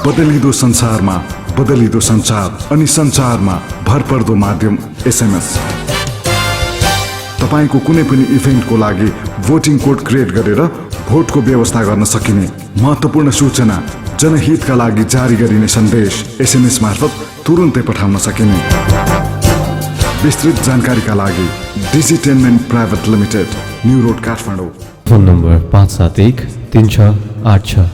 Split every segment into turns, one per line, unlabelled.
बदलिदो संसारमा बदलिदो संचार अनि संचारमा भरपर्दो माध्यम एसएमएस। तपाईको कुनै पनि इभेन्टको लागि भोटिङ कोड क्रिएट गरेर भोटको व्यवस्था गर्न सकिने, महत्त्वपूर्ण सूचना, जनहितका लागि जारी गरिने सन्देश एसएमएस मार्फत तुरुन्तै पठाउन सकिने। विस्तृत जानकारीका लागि Digitalment private limited, new road, Kathmandu.
Phone number 5713686।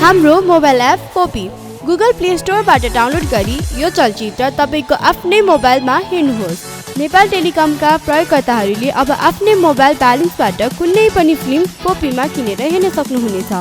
हाम्रो मोबाइल एप पोपी गुगल प्ले स्टोरबाट डाउनलोड गरी यो चलचित्र तपाईको आफ्नै मोबाइलमा हेर्नुहोस्। नेपाल टेलिकमका प्रयोगकर्ताहरूले अब आफ्नै मोबाइल ब्यालेन्सबाट कुनै पनि फिल्म पोपीमा किनेर हेर्न सक्नुहुनेछ।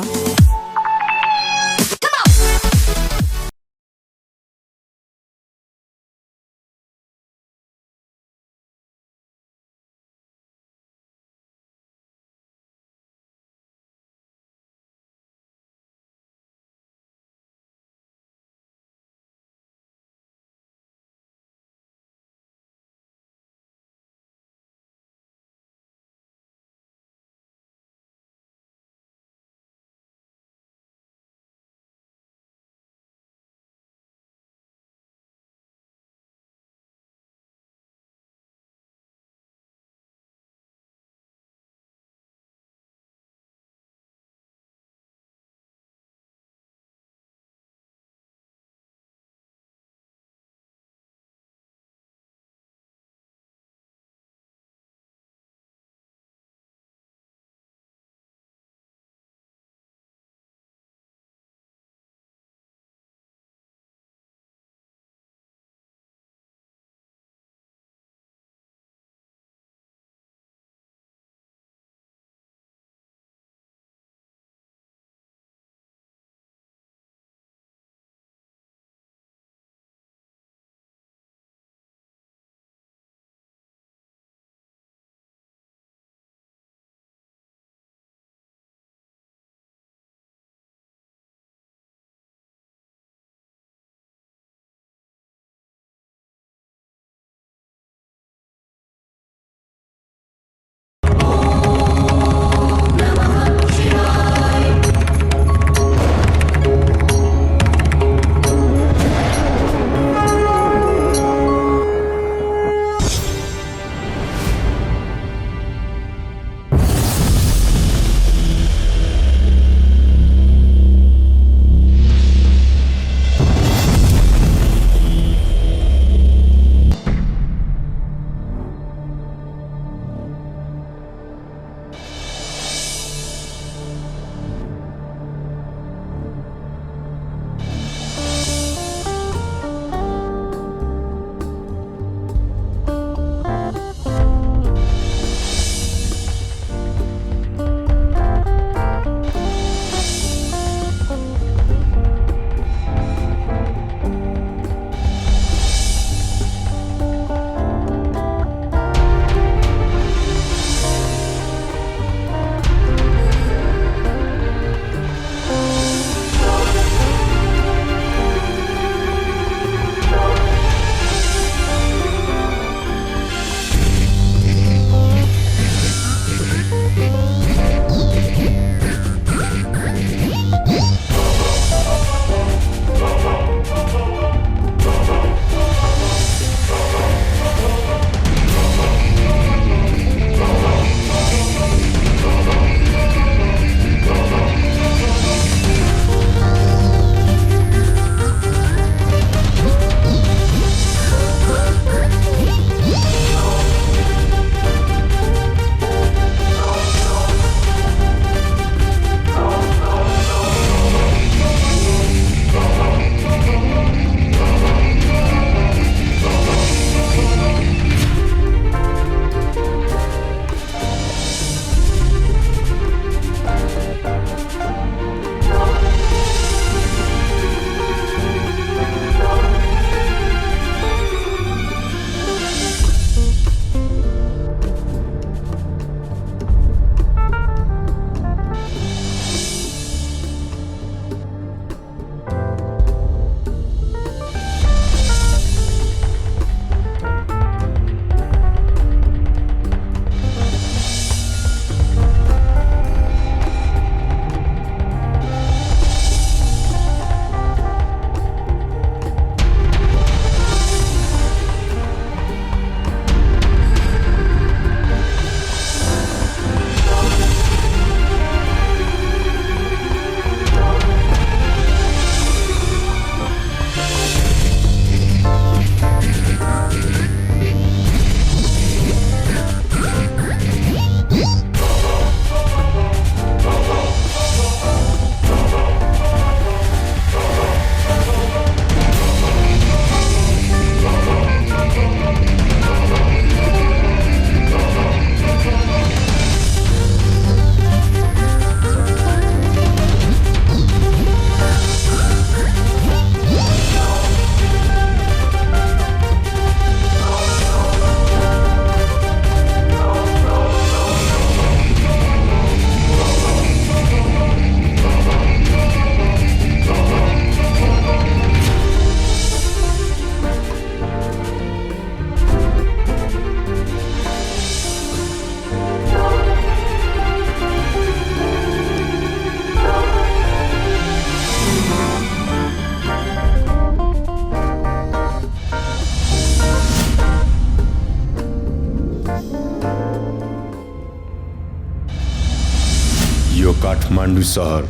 काठमाडौँ सहर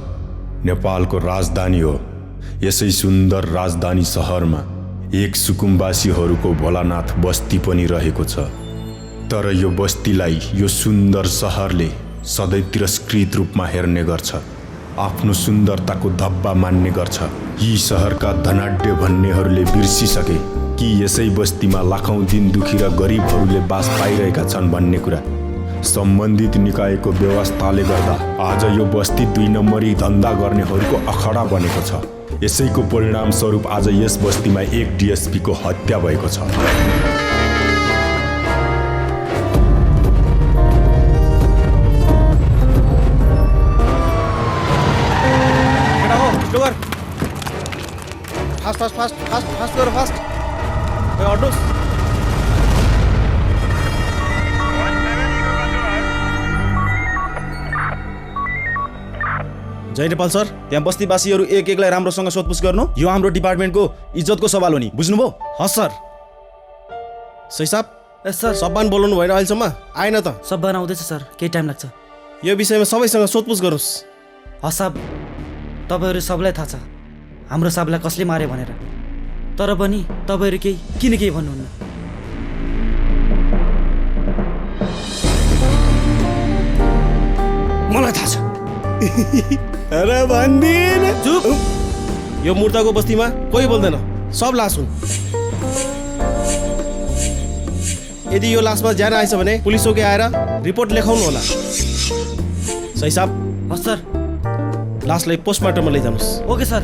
नेपालको राजधानी हो। यसै सुन्दर राजधानी सहरमा एक सुकुम्बासीहरूको भोलानाथ बस्ती पनि रहेको छ। तर यो बस्तीलाई यो सुन्दर सहरले सधैँ तिरस्कृत रूपमा हेर्ने गर्छ, आफ्नो सुन्दरताको धब्बा मान्ने गर्छ। यी सहरका धनाढ्य भन्नेहरूले बिर्सिसके कि यसै बस्तीमा लाखौं दिन दुखी र गरिबहरूले बास पाइरहेका छन् भन्ने कुरा। सम्बन्धित निकायको व्यवस्थाले गर्दा आज यो बस्ती 2 नम्बरी धन्दा गर्नेहरूको अखडा बनेको छ। यसैको परिणाम स्वरूप आज यस बस्तीमा एक डिएसपी को हत्या भएको छ।
फास्ट गर फास्ट अटोस। जय नेपाल सर, त्यहाँ बस्तीवासीहरू एक एकलाई राम्रोसँग सोधपुछ गर्नु, यो हाम्रो डिपार्टमेन्टको इज्जतको सवाल हो नि, बुझ्नुभयो? हस् सर। सही साहब।
यस सर।
सबबान बोलाउनु भएन अहिलेसम्म? आएन त?
सबबान आउँदैछ सर, केही टाइम लाग्छ।
यो विषयमा सबैसँग सोधपुछ गरोस्।
हस् साहब, तपाईँहरू सबलाई थाहा छ हाम्रो साहबलाई कसले मारे भनेर, तर पनि तपाईँहरू किन केही भन्नुहुन्न?
मलाई थाहा छ। अरे भन्दिन। चुप। यो मुर्दाको बस्तीमा कोही बोल्दैन, सब लास हुन्। यदि यो लासमा ज्यान आएछ भने पुलिस चौकी आएर रिपोर्ट लेखाउनु होला। सही साहब।
हस् सर।
लासलाई पोस्टमार्टममा लैजानुस्।
Okay sir.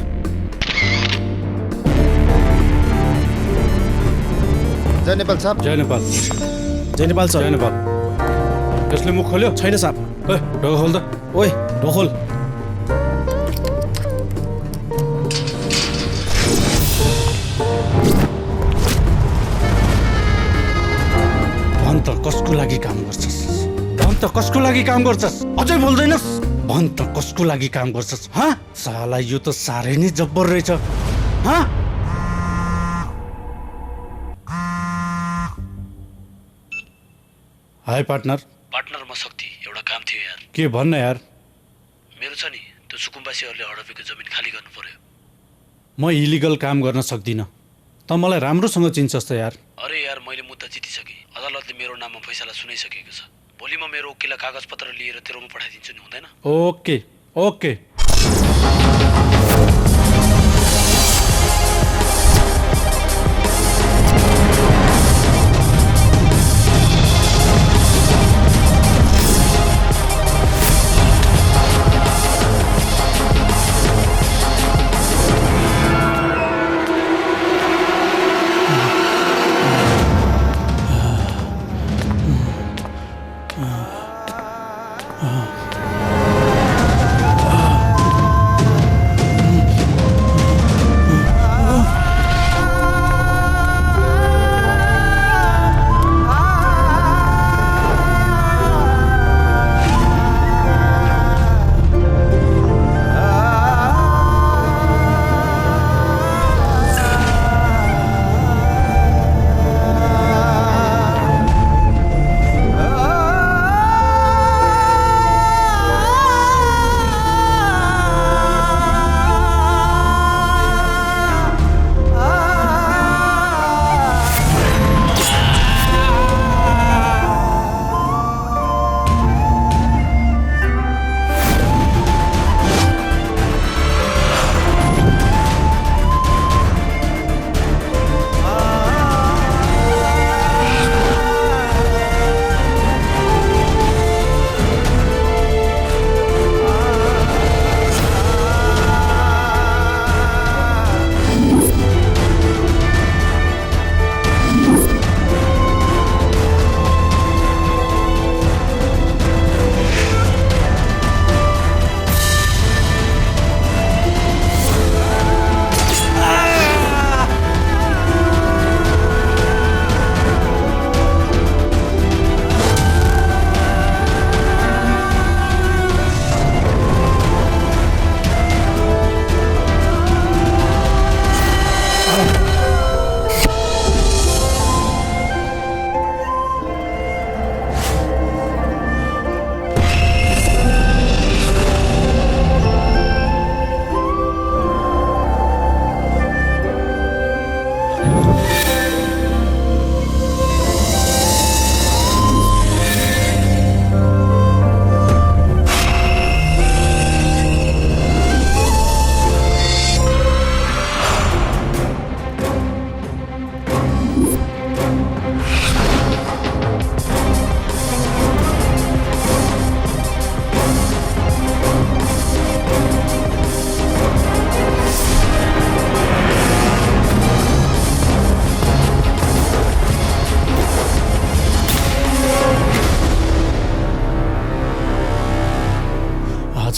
जय नेपाल साहब।
जय नेपाल।
जय नेपाल सर।
जय नेपाल। त्यसले मुख खोल्यो?
छैन साहब।
ढोका खोल त।
ओए ढोखोल।
भन त कसको लागि काम गर्छस्? भन त कसको लागि काम गर्छस्? अझै बोल्दैनस्? भन त कसको लागि काम गर्छस्? हाँ? साला यो त साह्रै नै जब्बर रहेछ। हाँ? हाय पार्टनर।
पार्टनर म शक्ति, एउटा काम थियो यार।
के भन्न यार?
मेरो छ नि त्यो सुकुम्बासीहरूले हडपेको जमिन खाली गर्नु पर्यो।
म इलिगल काम गर्न सक्दिनँ। त मलाई राम्रोसँग चिन्छस् त यार।
अरे यार, मैले मुद्दा जितिसकेँ। अदालतले मेरो नाममा फैसला सुनाइसकेको छ। भोलि म मेरो वकिललाई कागजपत्र लिएर तेरोमा पठाइदिन्छु नि, हुँदैन?
Okay okay.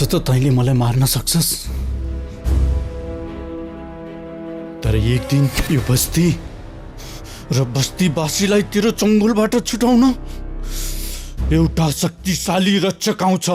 त तैँले मलाई मार्न सक्छस्, तर एक दिन यो बस्ती र बस्तीवासीलाई तेरो चङ्गुलबाट छुटाउन एउटा शक्तिशाली रक्षक आउँछ।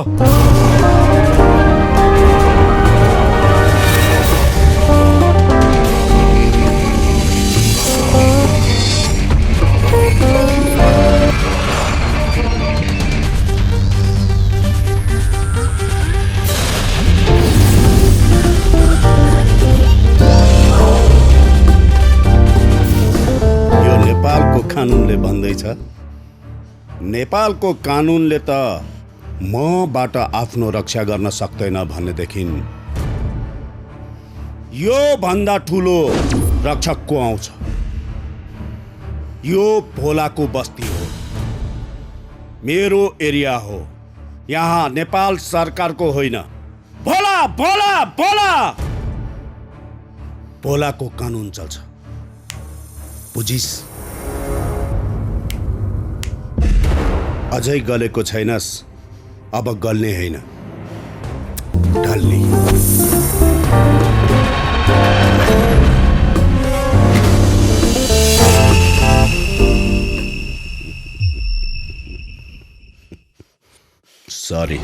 कानुनले भन्दैछ, नेपालको कानुनले त मबाट आफ्नो रक्षा गर्न सक्दैन भनेदेखि यो भन्दा ठुलो रक्षक को आउँछ? यो भोलाको बस्ती हो, मेरो एरिया हो, यहाँ नेपाल सरकारको होइन। भोला भोला भोला भोलाको कानुन चल्छ, बुझिस्? अझै गलेको छैनस्, अब गल्ने होइन, ढल्ने। सरी।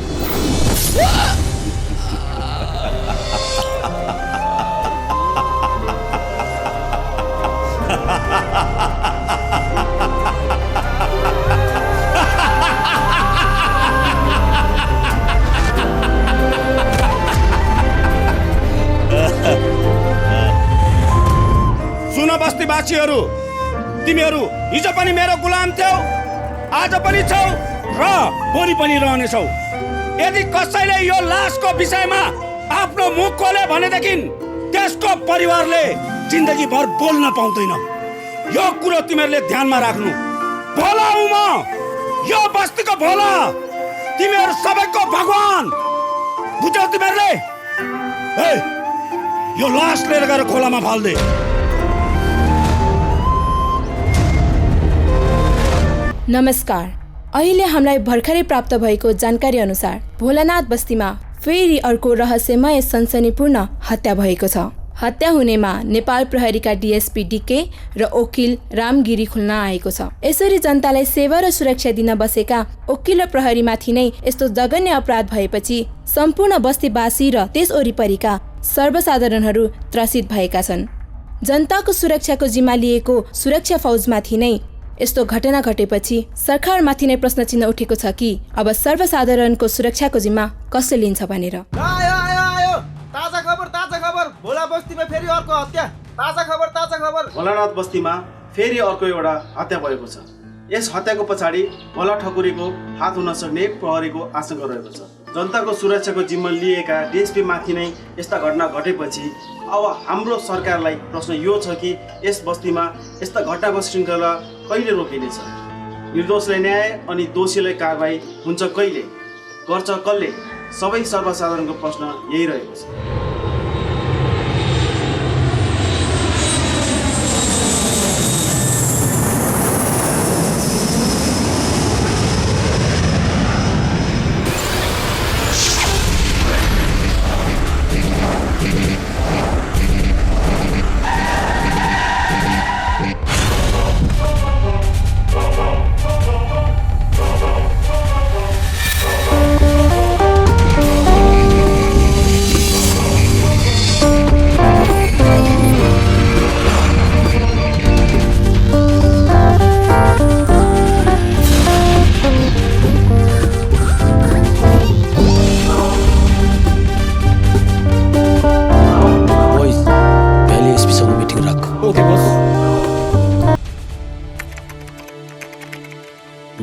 सुन बस्तीवासीहरू, तिमीहरू हिजो पनि मेरो गुलाम थियौ, आज पनि छौ र भोलि पनि रहनेछौ। यदि कसैले यो लासको विषयमा आफ्नो मुख खोले भनेदेखि त्यसको परिवारले जिन्दगी भर बोल्न पाउँदैन। यो कुरो तिमीहरूले ध्यानमा राख्नु। भोला हुँ म, यो बस्तीको भोला, तिमीहरू सबैको भगवान, बुझ्यौ तिमीहरूले? ए, यो लास लिएर गएर खोलामा फाल्दे।
नमस्कार। अहिले हामीलाई भर्खरै प्राप्त भएको जानकारी अनुसार भोलानाथ बस्तीमा फेरि अर्को रहस्यमय सनसनीपूर्ण हत्या भएको छ। हत्या हुनेमा नेपाल प्रहरीका डीएसपी डीके र वकिल रामगिरी खुल्न आएको छ। यसरी जनतालाई सेवा र सुरक्षा दिन बसेका वकिल र प्रहरीमाथि नै यस्तो जघन्य अपराध भएपछि सम्पूर्ण बस्तीवासी र त्यस वरिपरिका सर्वसाधारणहरू त्रसित भएका छन्। जनताको सुरक्षाको जिम्मा लिएको सुरक्षा फौजमाथि नै यस्तो घटना घटेपछि सरकारमाथि नै प्रश्न चिन्ह उठेको छ कि अब सर्वसाधारणको सुरक्षाको जिम्मा कसले लिन्छ भनेर।
ताजा खबर, भोला बस्तीमा फेरि अर्को हत्या। ताजा खबर।
भोलानाथ बस्तीमा फेरि अर्को एउटा हत्या भएको छ। यस हत्याको पछाडि भोला ठकुरीको हात हुन सक्ने प्रहरीको आशंका रहेको छ। जनताको सुरक्षाको जिम्मा लिएका डीएसपी माथि नै यस्ता घटना घटेपछि अब हाम्रो सरकारलाई प्रश्न यो छ कि यस बस्तीमा यस्ता घटनाको श्रृङ्खला कहिले रोकिनेछ? निर्दोषलाई न्याय अनि दोषीलाई कारबाही हुन्छ कहिले? गर्छ कसले? सबै सर्वसाधारणको प्रश्न यही रहेको छ।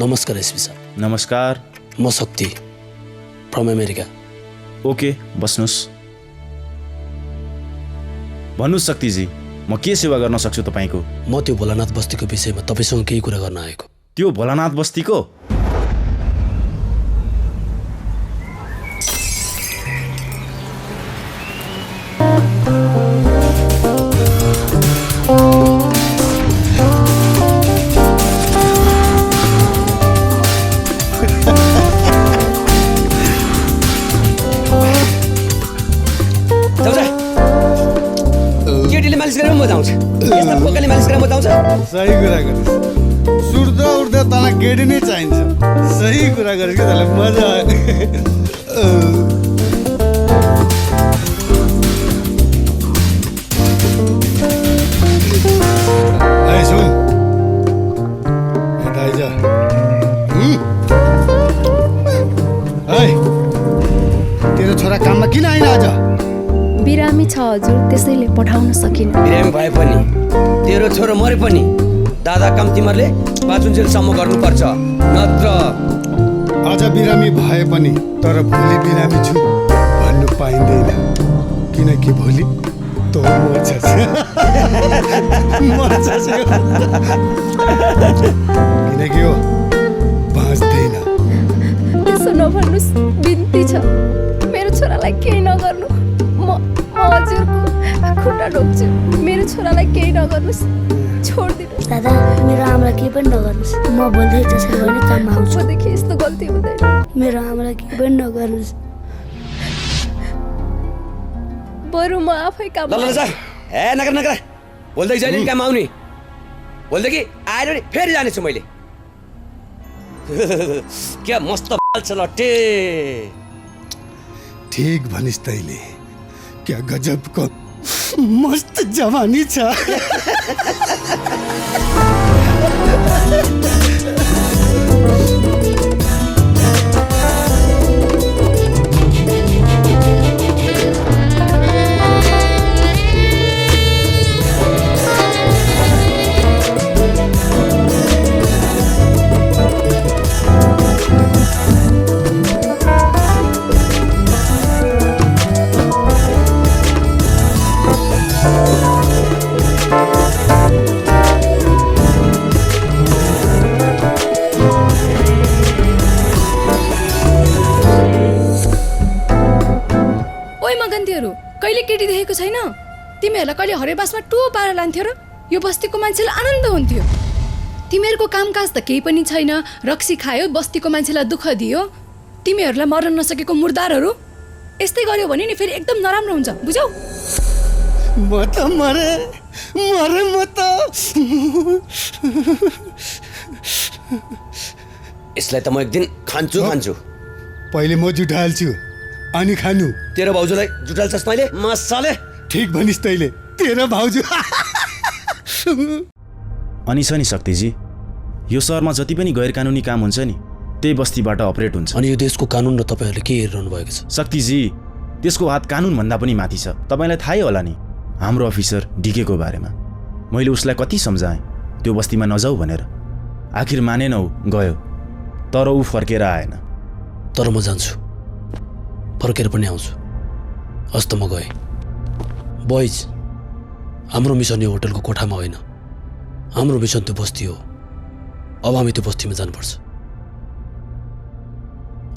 नमस्कार एसपी साहब।
नमस्कार।
म शक्ति फ्रम अमेरिका।
ओके, बस्नुहोस्। भन्नुहोस् शक्तिजी, म के सेवा गर्न सक्छु तपाईँको?
म त्यो भोलानाथ बस्तीको विषयमा तपाईँसँग केही कुरा गर्न आएको।
त्यो भोलानाथ बस्तीको?
मजा आउँछ यस्ता पोकाले मालिस गरेर मजा आउँछ
सही कुरा गरेछ सुर्दा उठ्दा तँलाई केटी नै चाहिन्छ सही कुरा गरेछ कि तँलाई मजा आयो ए सुन यता आइज तेरो छोरा काममा किन आइन आज
बिरामी छ हजुर त्यसैले पठाउन सकिन
बिरामी भए पनि तेरो छोरो मरे पनि दादा काम तिमीहरूले बाँचुन्जेलसम्म गर्नुपर्छ नत्र
आज बिरामी भए पनि तर भोलि बिरामी छु भन्नु पाइँदैन किनकि भोलि तँ मर्छस् किनकि हो बाँच्दैन
त्यसो नभन्नुहोस् बिन्ती छ मेरो छोरालाई केही नगर्नु म हजुरको खुट्टा ढोक्छु मेरो छोरालाई केही नगर्नुहोस् छोडिदिनुहोस्
दादा मेरो आमालाई केही पनि नगर्नुहोस् म बोल्दै त्यसै भने काममा आउँछु
देखि यस्तो गल्ती हुँदैन
मेरो आमालाई केही पनि नगर्नुहोस्
बरु म आफै काम
ल जा ए नगर नगर बोल्दै जहिले काम आउने बोल्दै कि आएर नि फेरि जानेछु मैले क्या मस्त छ लट्टे
ठीक भनिस् तैले क्या गजबको मस्त जवानी छ
कहिले केटी देखेको छैन तिमीहरूलाई कहिले हरेबासमा टो पारेर लान्थ्यो र यो बस्तीको मान्छेलाई आनन्द हुन्थ्यो तिमीहरूको कामकाज त केही पनि छैन रक्सी खायो बस्तीको मान्छेलाई दुःख दियो तिमीहरूलाई मर्न नसकेको मुर्दारहरू यस्तै गर्यो भने नि फेरि एकदम नराम्रो हुन्छ बुझ्यौ
म त मरे म त
यसलाई त म एक दिन खान्छु
पहिले म जुटाल्छु अनि खानु
तेरो भाउजूलाई जुटाल्छस् तैँले मसाले
ठीक भनिस् तैँले तेरो भाउजू
अनि छ नि शक्तिजी यो सहरमा जति पनि गैर कानुनी काम हुन्छ नि त्यही बस्तीबाट अपरेट हुन्छ
अनि यो देशको कानुन र तपाईँहरूले के हेरिरहनु भएको छ
शक्तिजी त्यसको हात कानुनभन्दा पनि माथि छ तपाईँलाई थाहै होला नि हाम्रो अफिसर डीकेको बारेमा मैले उसलाई कति सम्झाएँ त्यो बस्तीमा नजाऊ भनेर आखिर मानेन ऊ गयो तर ऊ फर्केर आएन
तर म जान्छु फर्केर पनि आउँछु हस्त म गएँ बोइज हाम्रो मिसन यो होटलको कोठामा होइन हाम्रो मिसन त्यो बस्ती हो अब हामी त्यो बस्तीमा जानुपर्छ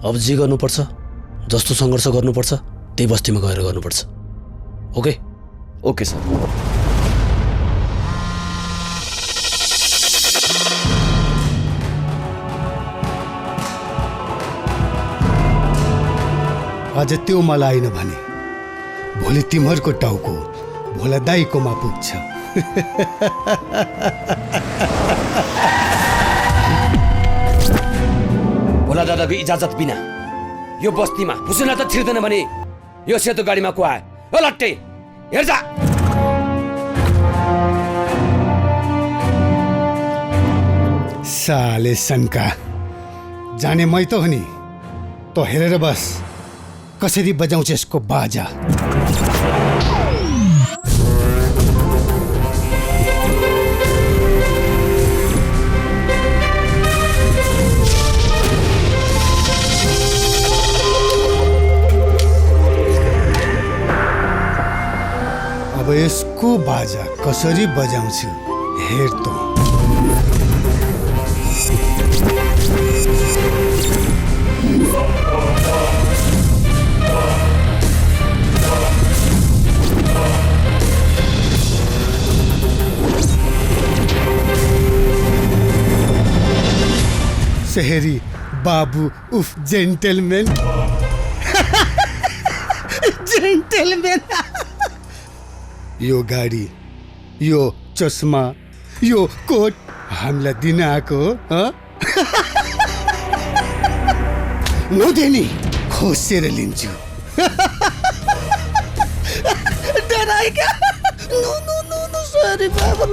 अब जे गर्नुपर्छ जस्तो सङ्घर्ष गर्नुपर्छ त्यही बस्तीमा गएर गर्नुपर्छ ओके ओके सर
आज त्यो मलाई आइन भने भोलि तिमीहरूको टाउको भोला दाईकोमा पुग्छ
भोला दादाको इजाजत बिना यो बस्तीमा पुसुना त छिर्दैन भने यो सेतो गाडीमा को आयो ओ लट्टे हेर जा
साले सन्का जाने मै त हो नि त हेरेर बस कसरी बजाउँछ यसको बाजा अब यसको बाजा कसरी बजाउँछु हेर त शहरी बाबू उफ जेंटलमैन जेंटलमैन यो गाडी
यो चस्मा यो कोट हामीलाई दिन आएको हो नदेनी खोसेर लिन्छु डराइका नो सरी बाबा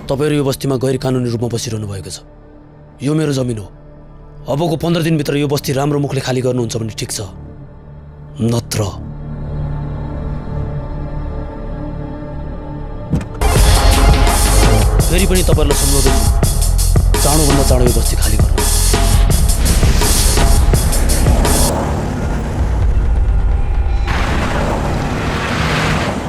तपाईहरु यो बस्तीमा गैर कानुनी रूपमा बसिरहनु भएको छ। यो मेरो जमिन हो। अबको 15 दिनभित्र यो बस्ती राम्रो मुखले खाली गर्नुहुन्छ भने ठीक छ, नत्र फेरि पनि तपाईहरुलाई सम्झाउँदै चाँडोभन्दा चाँडो यो बस्ती खाली गरौँ।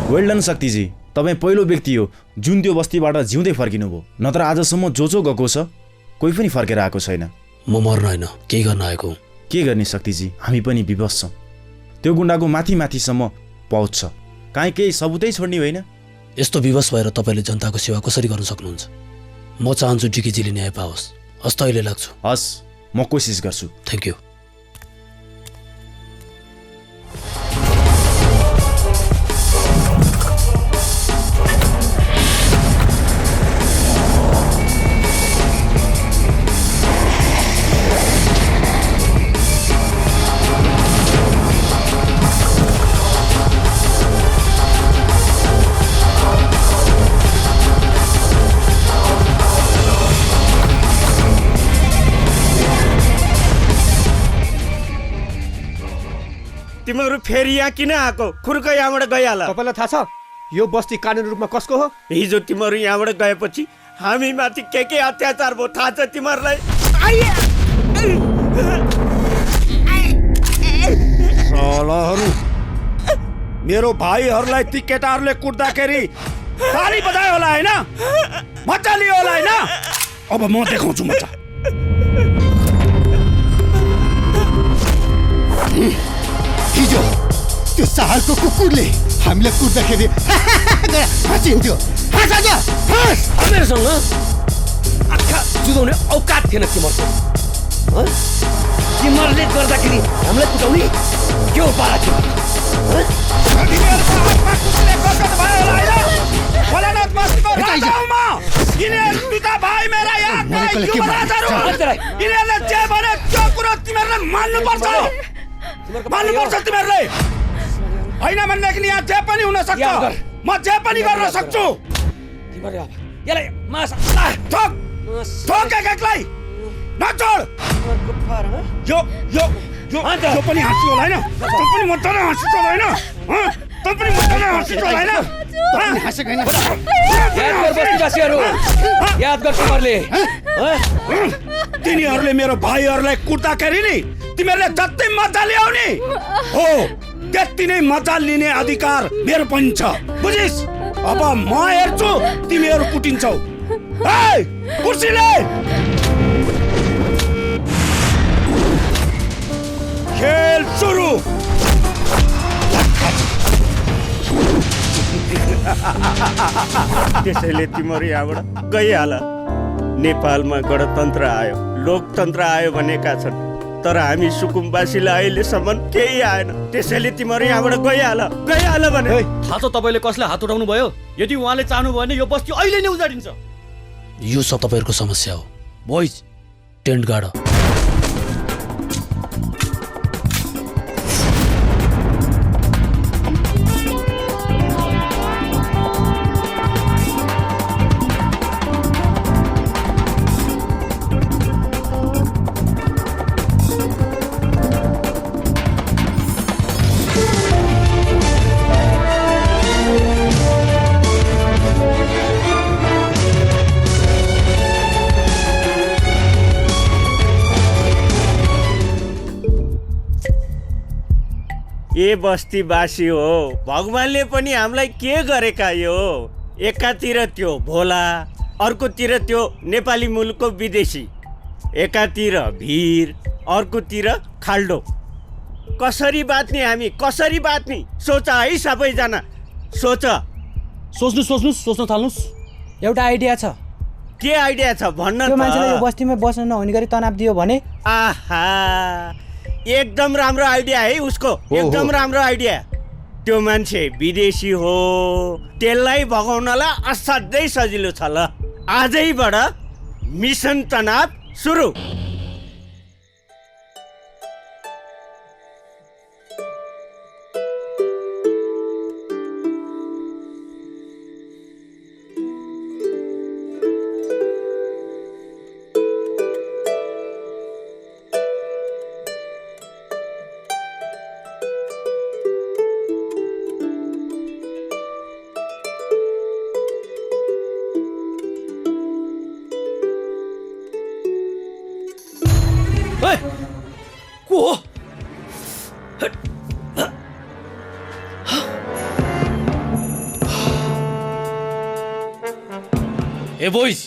वेल डन शक्तिजी, तपाईँ पहिलो व्यक्ति हो जुन त्यो बस्तीबाट जिउँदै फर्किनु भयो। नत्र आजसम्म जो गएको छ कोही पनि फर्केर आएको छैन।
म मर्न होइन, केही गर्न आएको हुँ।
के गर्ने शक्तिजी, हामी पनि विवश छौँ। त्यो गुन्डाको माथिसम्म पहुँच छ, काहीँ केही सबुतै छोड्ने होइन।
यस्तो विवश भएर तपाईँले जनताको सेवा कसरी गर्न सक्नुहुन्छ? म चाहन्छु डिकेजीले न्याय पाओस्। हस् त अहिले लाग्छु।
हस्, म कोसिस गर्छु।
Thank you.
तिमीहरू फेरि यहाँ किन आएको? खुर्क यहाँबाट गइहाल।
तपाईँलाई थाहा छ यो बस्ती कानुनी रूपमा कसको हो?
हिजो तिमीहरू यहाँबाट गएपछि हामी माथि के अत्याचार भयो थाहा छ तिमीहरूलाई? सालाहरू, मेरो भाइहरूलाई ती केटाहरूले कुट्दाखेरि ताली बजायो होला होइन? मजा लियो होला होइन? अब म देखाउँछु मजा।
हिजो त्यो सहरको कुकुरले हामीलाई कुट्दाखेरि हाँसिन्थ्यो।
मेरोसँग आँखा जुदाउने औकात थिएन तिमीहरूको। तिमीहरूले गर्दाखेरि हामीलाई कुटाउने के हो पारा थियो?
मान्नुपर्छ तिमीहरूले होइन भनेदेखि यहाँ जे पनि हुन सक्छ। म जे पनि गर्न सक्छु। एकलाई नचोड। यो पनि हाँस्छु होला होइन? तँ पनि मजाले हाँस्छु होला होइन? तँ पनि मजाले हाँस्छु होला होइन?
याद गर तिमीहरूले
तिनीहरूले मेरो भाइहरूलाई कुट्दाखेरि नि तिमीहरूले जति मजा ल्याउने हो त्यति नै मजा लिने अधिकार मेरो पनि छ, बुझिस्? अब म हेर्छु तिमीहरू कुटिन्छौ। कुर्सीले खेल सुरु। त्यसैले तिमीहरू यहाँबाट गइहाल। नेपालमा गणतन्त्र आयो, लोकतन्त्र आयो भनेका छन्, तर हामी सुकुम्बासीलाई अहिलेसम्म केही आएन। त्यसैले तिमीहरू यहाँबाट गइहाल भने।
थाहा छ तपाईँले कसलाई हात उठाउनु भयो? यदि उहाँले चाहनुभयो भने यो बस्ती अहिले नै उजाडिन्छ।
यो सब तपाईँहरूको समस्या हो। बोइज, टेन्ट गाड।
ए बस्तीवासी हो, भगवानले पनि हामीलाई के गरेका यो? एकातिर त्यो भोला, अर्कोतिर त्यो नेपाली मुलुकको विदेशी, एकातिर भिर, अर्कोतिर खाल्डो। कसरी बाँच्ने हामी, कसरी बाँच्ने? सोच है सबैजना,
सोच्नु थाल्नुहोस्।
एउटा आइडिया छ।
के आइडिया छ भन्न त।
त्यो मान्छेले यो बस्तीमा बस्न नहुने गरी तनाव दियो भने?
आहा, एकदम राम्रो आइडिया है उसको, एकदम राम्रो आइडिया। त्यो मान्छे विदेशी हो, त्यसलाई भगाउनलाई असाध्यै सजिलो छ। ल आजैबाट मिसन तनाव सुरु।
ए बोइज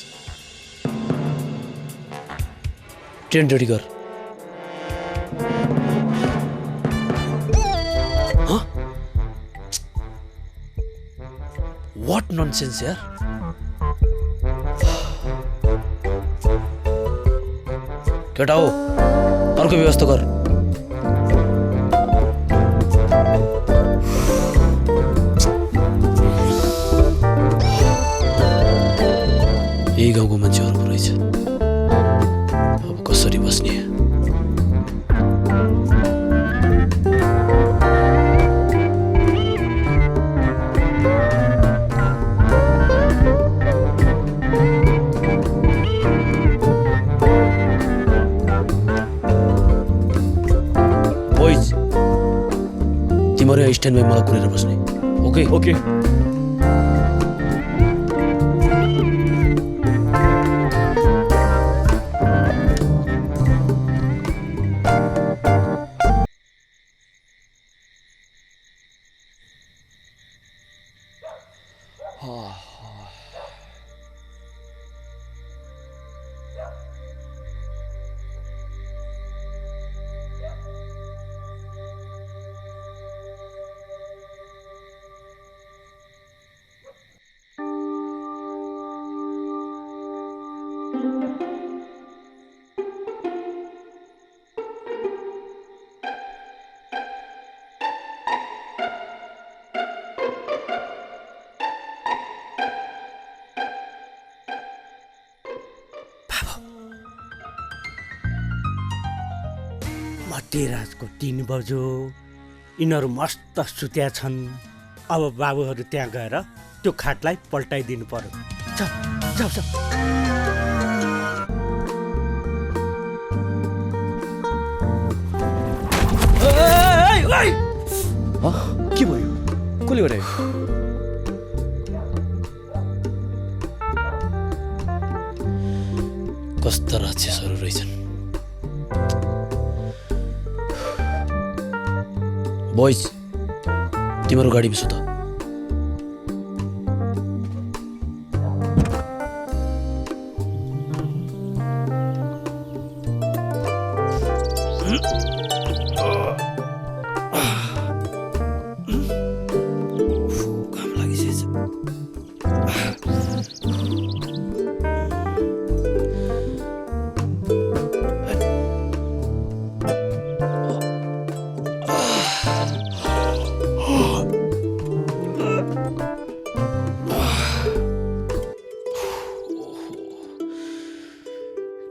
ट्रेन रेडी कर व्हाट नॉनसेंस यार केटा हो अर्को व्यवस्था कर यही गाउँको मान्छेहरू रहेछ अब कसरी बस्ने बोइज तिमीहरू यहाँ स्ट्यान्डमा मलाई कुरेर बस्ने ओके ओके
मध्यरातको 3 बज्यो यिनीहरू मस्त सुत्या छन् अब बाबुहरू त्यहाँ गएर त्यो खाटलाई पल्टाइदिनु पर्यो जाऊ जाऊ
के भयो कसले गरे कस्ता राक्षसहरू रहेछन् बोइज तिम्रो गाडीमा सुत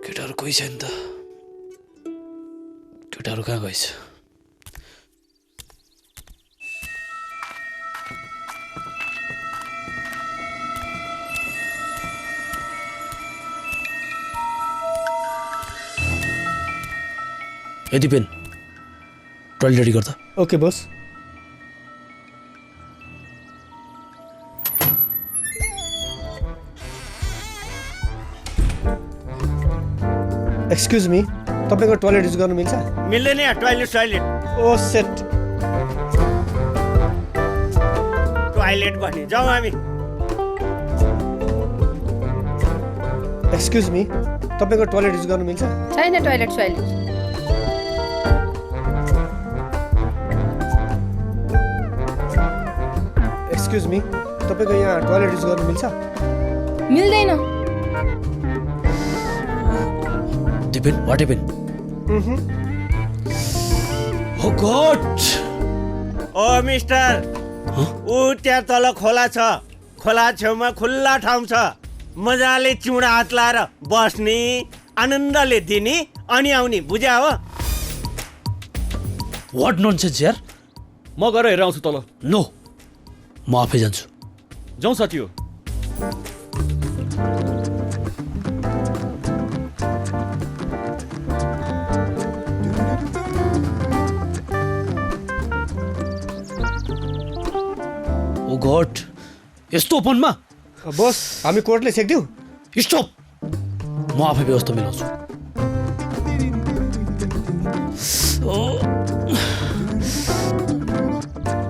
केटाहरू कोही छैन त केटाहरू कहाँ गएछ यदि पेन टोइलेट रेडी गर्दा
ओके बस एक्सक्युज मी तपाईँको टोइलेट युज गर्नु मिल्छ
मिल्दैन यहाँ टोइलेट
ओ सेट
टोइलेट भन्ने जाउँ हामी
एक्सक्युज मी तपाईँको टोइलेट युज गर्नु मिल्छ
छैन टोइलेट
एक्सक्युज मी तपाईँको यहाँ टोइलेट युज गर्नु मिल्छ
मिल्दैन
Dipen what happen
oh God oh mister ऊ त्यहाँ तल खोला छ खोला छेउमा खुल्ला ठाउँ छ मजाले चिउडा हात लाएर बस्ने आनन्दले दिने अनि आउने बुझ्या हो
व्हाट नॉनसेंस यार
म गएर हेरेर आउँछु तल
नो म आफै जान्छु
जाउँ साथी हो
ओ गॉड यस्तो ओपनमा
बस हामी कोर्टले छेक्दिउँ
स्टप म आफै व्यवस्था मिलाउँछु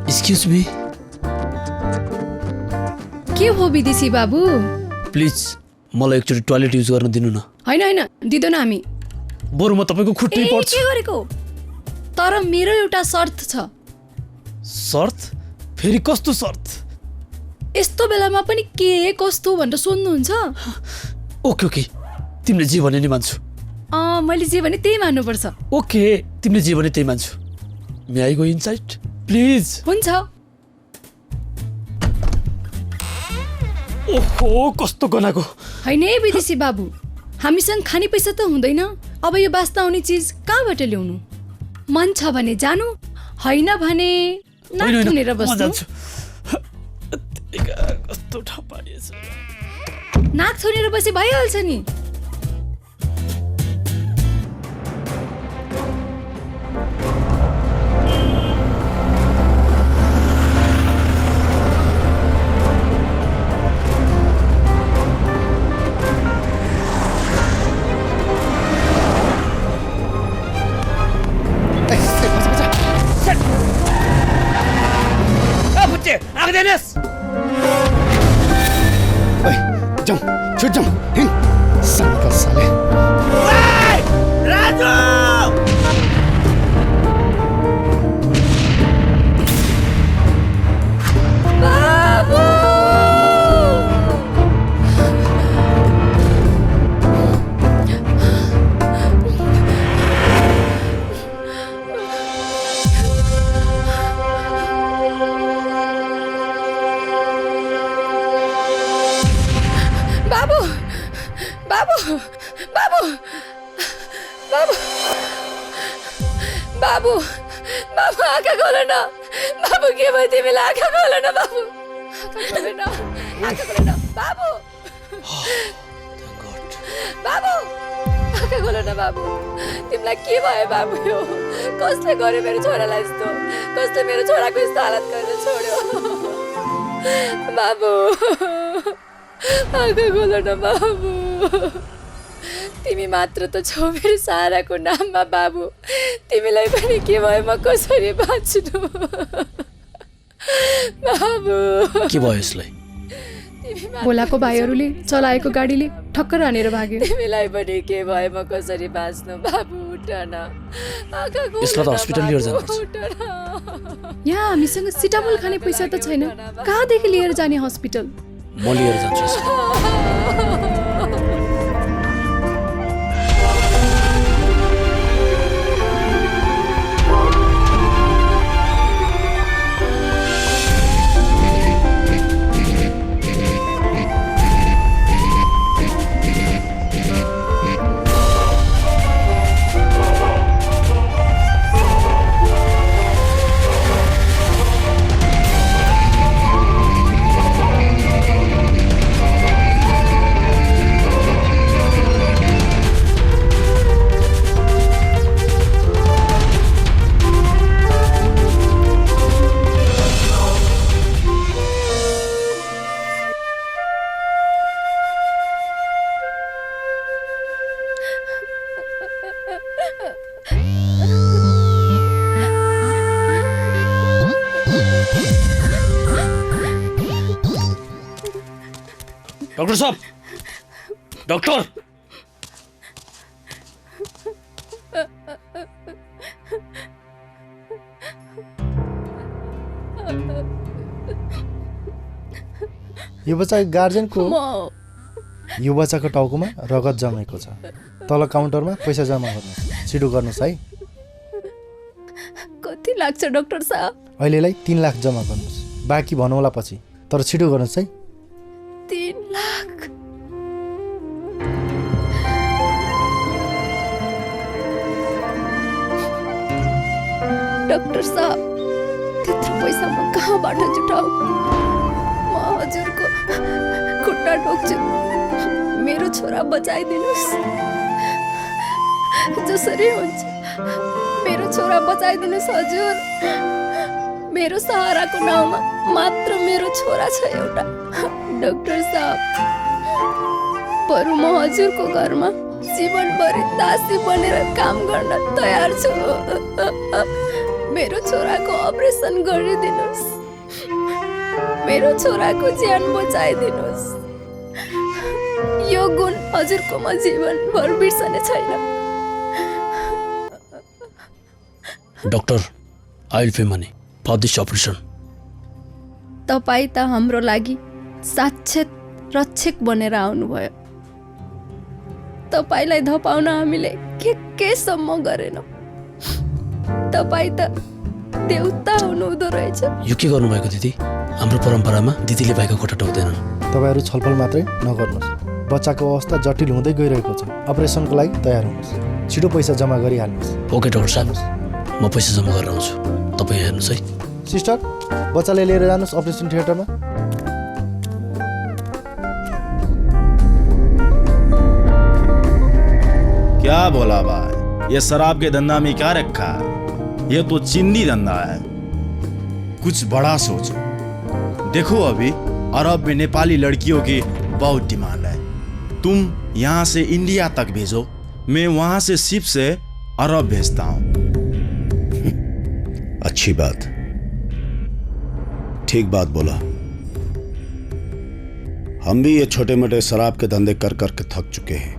एक्सक्युज मी
के हो विदेशी बाबु
प्लिज मलाई एकचोटि टोयलेट युज गर्न दिनु न।
होइन होइन दिँदैन हामी।
बरु म तपाईँको खुट्टै पर्छु।
के गरेको? तर मेरो एउटा शर्त छ।
शर्त? फेरि कस्तो शर्त?
यस्तो बेलामा पनि के कस्तो भनेर सोध्नुहुन्छ?
ओके ओके, तिमीले जे भने नि मान्छु।
मैले जे भने त्यही मान्नुपर्छ।
ओके, तिमीले जे भने त्यही मान्छु। मे आई गो इनसाइड प्लिज?
हुन्छ।
ओहो, कस्तो गनाको।
होइन है विदेशी बाबु, हामीसँग खाने पैसा त हुँदैन। अब यो बास्ता आउने चिज कहाँबाट ल्याउनु? मन छ भने जानु, होइन भने नाक थुनेर बस्नु।
कस्तो ठाउँ पारिएछ।
नाक थुनेर बसे भइहाल्छ नि।
जाउँ, छुट जाउँ, हिँड। सालका साले।
राजु!
बाबु! बाबु! बाबु! बाबु! बाबु! बाबु! बाबु आँखा खोल न। बाबु के भयो तिमीलाई? आँखा खोल न बाबु। आँखा खोल न। आँखा खोल न बाबु। बाबु! आँखा खोल न बाबु। तिमीलाई के भयो बाबु? यो कसले गर्यो मेरो छोरालाई यस्तो? कसले मेरो छोराको यस्तो हालत गरेर छोड्यो? बाबु आँखा खोल न बाबु। तिमी मात्र त छौ मेरो साराको नाममा बाबु। तिमीलाई पनि के भयो? म कसरी बाँच्नु बाबु?
के भयो यसलाई?
बोलाको भाइहरूले चलाएको गाडीले ठक्कर हानेर भाग्यो। तिमीलाई पनि के भयो? म कसरी बाँच्नु बाबु? उठ न।
यसलाई त हस्पिटल लिएर जानुपर्छ।
यहाँ हामीसँग सिटामोल खाने पैसा त छैन। कहाँदेखि लिएर जाने हस्पिटल?
म लिएर जान्छु यसलाई। डॉक्टर साहब, डॉक्टर!
यो बच्चाको गार्जेनको यो बच्चाको टाउकोमा रगत जमेको छ। तल काउन्टरमा पैसा जम्मा गर्नुहोस्। छिटो गर्नुहोस् है।
कति लाग्छ डाक्टर साहब?
अहिलेलाई 3 लाख जम्मा गर्नुहोस्। बाँकी भनौँला पछि, तर छिटो गर्नुहोस् है।
3 लाख? डाक्टर साहब, त्यत्रो पैसा म कहाँबाट जुटाऊ? म हजुरको खुट्टा ठोक्छु। मेरो छोरा बचाइदिनुहोस्। जसरी हुन्छ मेरो छोरा बचाइदिनुहोस् हजुर। मेरो सहाराको नाउँमा मात्र मेरो छोरा छ एउटा। डाक्टर साहब, बरु म हजुरको घरमा जीवनभरि दासी बनेर काम गर्न तयार छु। मेरो छोराको अपरेसन गरिदिनुहोस्। मेरो छोराको ज्यान बचाइदिनुहोस्। यो गुण हजुरकोमा जीवनभर बिर्सने छैन।
Doctor, I will pay money for this operation.
तपाईँ त हाम्रो लागि साक्षात रक्षक बनेर आउनुभयो। तपाईँलाई धपाउन हामीले केसम्म गरेनौँ। तपाईँ त देउता हुनुहुँदो रहेछ।
यो के गर्नुभएको दिदी? हाम्रो परम्परामा दिदीले बाइकको कोठा टोक्दैनन्।
तपाईँहरू छलफल मात्रै नगर्नुहोस्। बच्चाको अवस्था जटिल हुँदै गइरहेको छ। अपरेसनको लागि तयार हुनुहोस्। छिटो पैसा जम्मा गरिहाल्नुहोस्।
ओके डाक्टर साहब, म पैसा जम्मा गरेर आउँछु। तपाईँ हेर्नुहोस् है।
सिस्टर, बच्चालाई लिएर जानुहोस् अपरेसन थिएटरमा।
क्या बोला भाई? ये शराब के धंधा में क्या रखा है? ये तो चिंदी धंधा है। कुछ बड़ा सोचो। देखो अभी अरब में नेपाली लड़कियों की बहुत डिमांड है। तुम यहाँ से इंडिया तक भेजो, मैं वहां से शिप से अरब भेजता हूँ।
अच्छी बात, ठीक बात बोला। हम भी ये छोटे मोटे शराब के धंधे कर करके थक चुके हैं।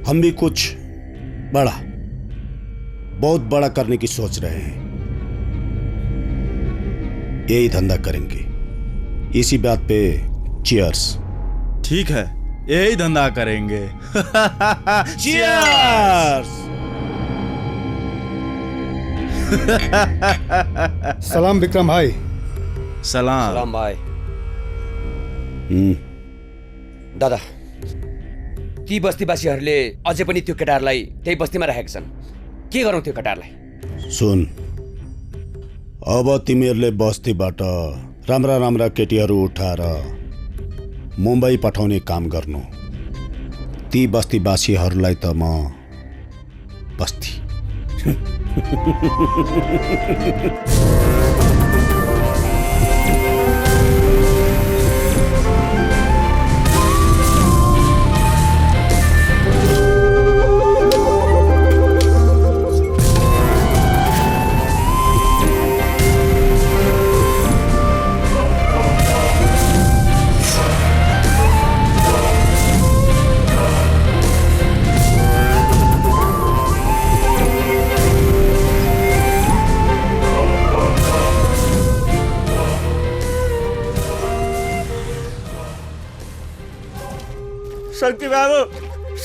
हम भी कुछ बड़ा, बहुत बड़ा करने की सोच रहे हैं। यही धंधा करेंगे। इसी बात पे चीयर्स।
ठीक है, यही धंधा करेंगे। चीयर्स।
सलाम विक्रम भाई।
सलाम
भाई। दादा, ती बस्तीवासीहरूले अझै पनि त्यो केटाहरूलाई त्यही बस्तीमा राखेका छन्। के गरौँ त्यो केटाहरूलाई?
सुन, अब तिमीहरूले बस्तीबाट राम्रा राम्रा केटीहरू उठाएर मुम्बई पठाउने काम गर्नु। ती बस्तीवासीहरूलाई त म बस्ती।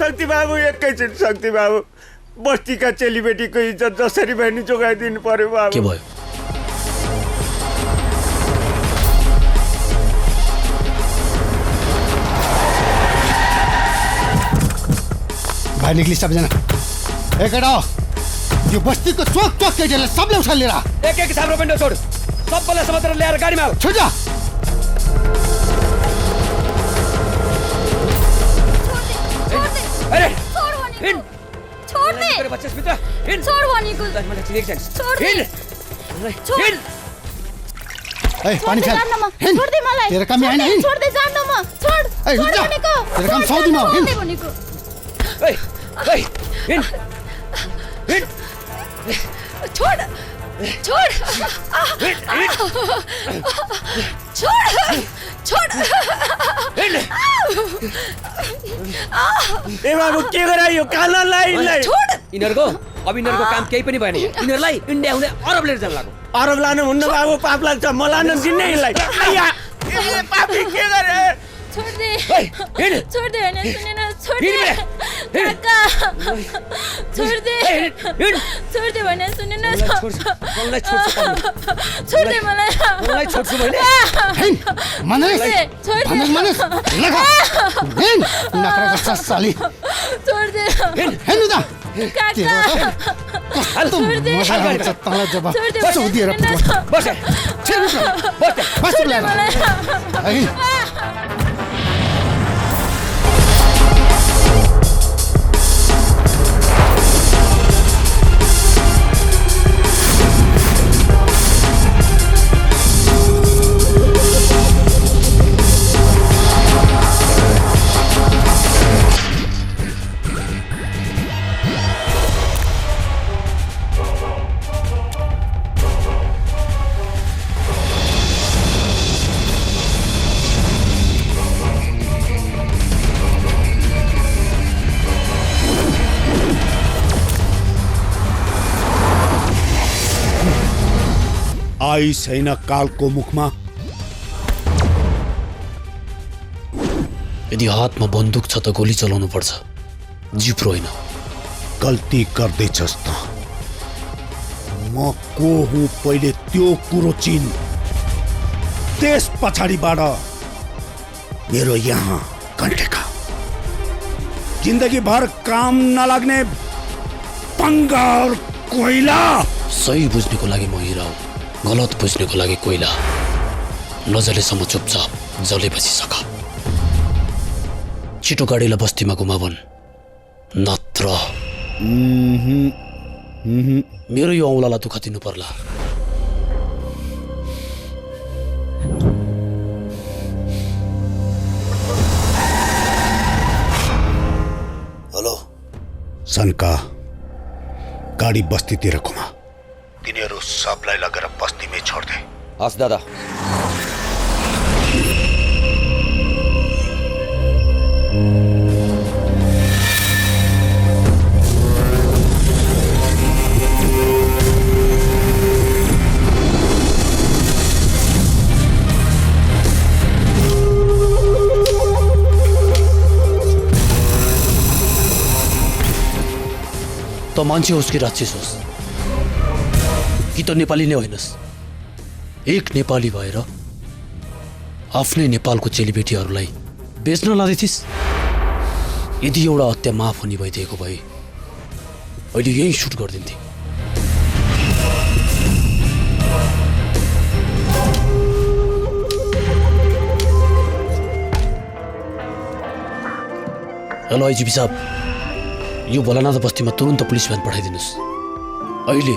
शक्ति बाबू एकैछिन। शक्ति बाबू, बस्तीका चेलीबेटीको इज्जत जसरी भए नि जोगाइदिनु पर्यो बाबु।
के भयो?
भाइ निक्ली सबजना। एकटा यो बस्तीको चोक चोक केटीहरूले सबले उठालेर
एक साम्रो पिण्डो छोड। सबैलाई समातेर ल्याएर गाडीमा हाल।
छोड जा।
अरे
छोड़ दे।
तेरे बच्चे स्मिता,
छोड़ वानीको।
मलाई चिनेको छैन।
छोड़ दे।
छोड़।
ए पानी फेल।
छोड़ दे मलाई।
तेरा काम यहाँ नहीं।
छोड़ दे, जान दो म। छोड़।
ए रुक जा। तेरा काम सौदी में हो।
छोड़ दे भनेको। छोड़। छोड़। छोड़।
ए बाबु, के गरायो? काला लाइनलाई
छोड़।
यिनीहरूको अब यिनीहरूको काम केही पनि भएन। यिनीहरूलाई इन्डिया हुँदै अरब लिएर जान लाग्यो।
अरब लानु हुन्न बाबु, पाप लाग्छ। म लान दिन्नै यसलाई। आया, ए पापी के गरे?
छोड़ दे। छोड़ दे भने सुने न। छोड़ दे काका। छोड़ दे। छोड़ दे भने सुने न।
मलाई
छोड़ दे मलाई।
मलाई छोड्छु मैले।
मनस।
छोड़ दे।
मनस। लगा। हिन नखरा गर्छ साली।
छोड़ दे।
हेर्नु त
काका। छोड़ दे।
मजा आउँछ तँलाई जब
छोड़ दे।
चौधिएर
बस।
छिर्नु बस बस
मलाई।
आई छैन कालको मुखमा।
यदि हातमा बन्दुक छ त गोली चलाउनु पर्छ, जिप्रो होइन।
गल्ती गर्दैछस् त। म को हुँ पहिले त्यो कुरो चिन, त्यस पछाडिबाट मेरो यहाँ घन्टेका जिन्दगी भर काम नलाग्ने बङ्गार कोइला।
सही बुझ्नेको लागि म हिरा हो, गलत बुझ्नेको लागि कोइला। नजलेसम्म चुपचाप, जलेपछि सका। छिटो गाडीलाई बस्तीमा घुमाउन्, नत्र मेरो यो औँलालाई दुःख दिनु पर्ला।
हेलो सनका, गाडी बस्तीतिर घुमा। तिनीहरू सबलाई लगेर बस्तीमै छोड्दे।
हस् दादा।
त मान्छे होस् कि राक्षस होस्, कि त नेपाली नै होइनस्, एक नेपाली भएर आफ्नै नेपालको चेलीबेटीहरूलाई बेच्न लाँदैथिस्। यदि एउटा हत्या माफ हुने भइदिएको भए अहिले यही सुट गरिदिन्थे। हेलो आइजिपी साहब, यो भोलानाथ बस्तीमा तुरन्त पुलिस भ्यान पठाइदिनुहोस्। अहिले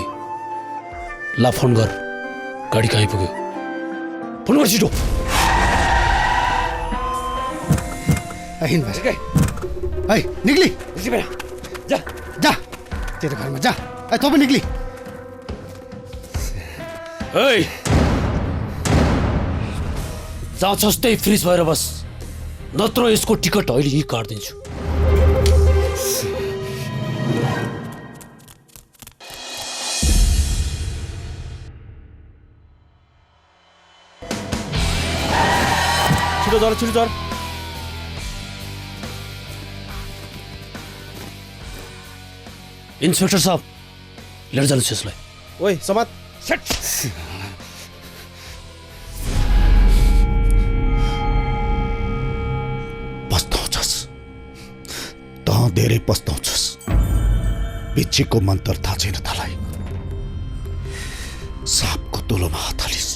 ला फोन गर, गाडी कहाँ पुग्यो, फोन गर छिटो।
निक्ली
जा
जा तेरो घरमा जा। तँ पनि निक्ली।
जहाँ छस् त्यही फ्रिज भएर बस, नत्र यसको टिकट अहिले यही काटिदिन्छु।
छिटो चढ।
इन्सपेक्टर साहब, लिएर जानुहोस् यसलाई।
ओइ समात।
पस्ताउँछस् त, धेरै पस्ताउँछस्। बिच्छीको मन्त्र थाहा छैन तँलाई। सापको तुलोमा हात हालिस्,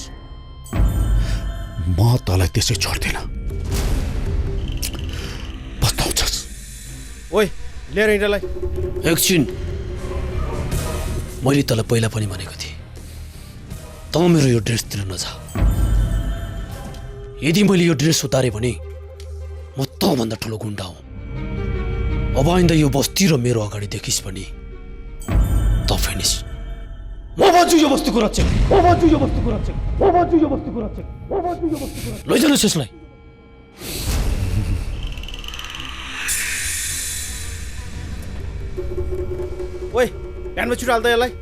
म तँलाई त्यसै छोड्दिन। पस्ताउँछस्।
ओइ लिएर हिँड्नलाई।
एकछिन, मैले तँलाई पहिला पनि भनेको थिएँ, त मेरो यो ड्रेसतिर नजा। यदि मैले यो ड्रेस उतारेँ भने म तँभन्दा ठुलो गुन्डा हुँ। अब आइन्दा यो बस्ती र मेरो अगाडि देखिस् भने त फिनिस। म भन्छु यो बस्तीको रक्षक, लैजानुहोस् यसलाई।
ओइ भ्यानमा छिटो हाल्दा यसलाई।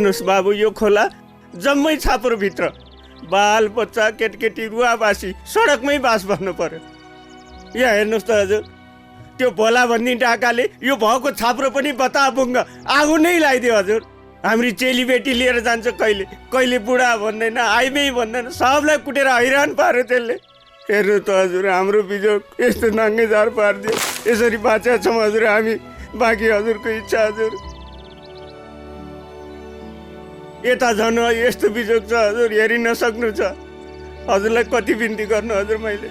हेर्नुहोस् बाबु, यो खोला जम्मै छाप्रोभित्र बाल बच्चा केटकेटी रुवावासी सडकमै बास बस्नु पर्यो। यहाँ हेर्नुहोस् त हजुर, त्यो भोला भन्ने डाकाले यो भएको छाप्रो पनि बताबुङ्ग आगो नै लगाइदियो हजुर। हाम्री चेलीबेटी लिएर जान्छ कहिले कहिले बुढा भन्दैन, आइमै भन्दैन, सबलाई कुटेर हैरान पार्यो त्यसले। हेर्नु त हजुर, हाम्रो बिजोग यस्तो नाङ्गे झार पारिदियो। यसरी बाँचेका छौँ हजुर हामी, बाँकी हजुरको इच्छा हजुर। यता झन् यस्तो बिजोग छ हजुर, हेरि नसक्नु छ। हजुरलाई कति बिन्ती गर्नु हजुर मैले।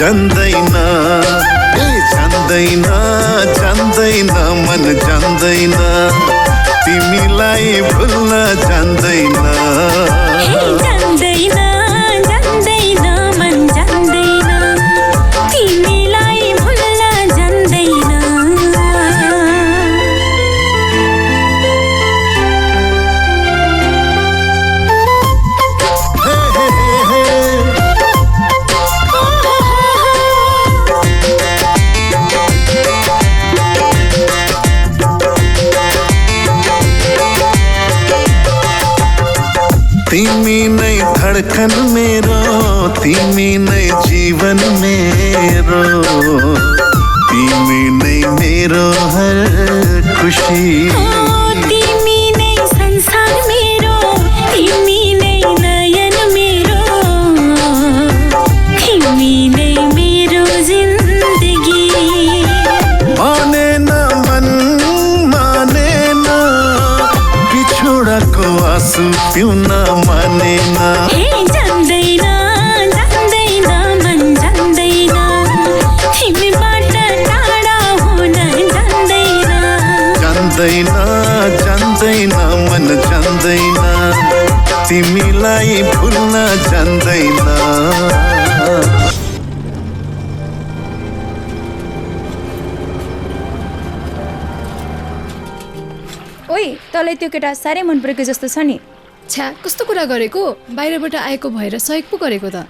जान्दैन ए जान्दैन जान्दैन मन जान्दैन तिमीलाई भुल्न जान्दैन
जान्दैन जान्दैन मन जान्दैन तिमीलाई भुल्न जान्दैन
तिमी नै धडकन मेरो तिमी नै जीवन मेरो तिमी नै मेरो हर खुशी
तिमी नै संसार मेरो तिमी नै नयन मेरो तिमी नै मेरो जिन्दगी
मानेन मन मानेन बिछोडको आँसु पिउन मानेन
जान्दैन जान्दैन मन जान्दैन तिमीबाट टाढा हुन जान्दैन
जान्दैन जान्दैन मन जान्दैन तिमीलाई भुल्न जान्दैन
ओइ तँलाई त्यो केटा साह्रै मन परेको जस्तो छ नि।
छ्या कस्तो कुरा गरेको, बाहिरबाट आएको भएर सहयोग पो गरेको त।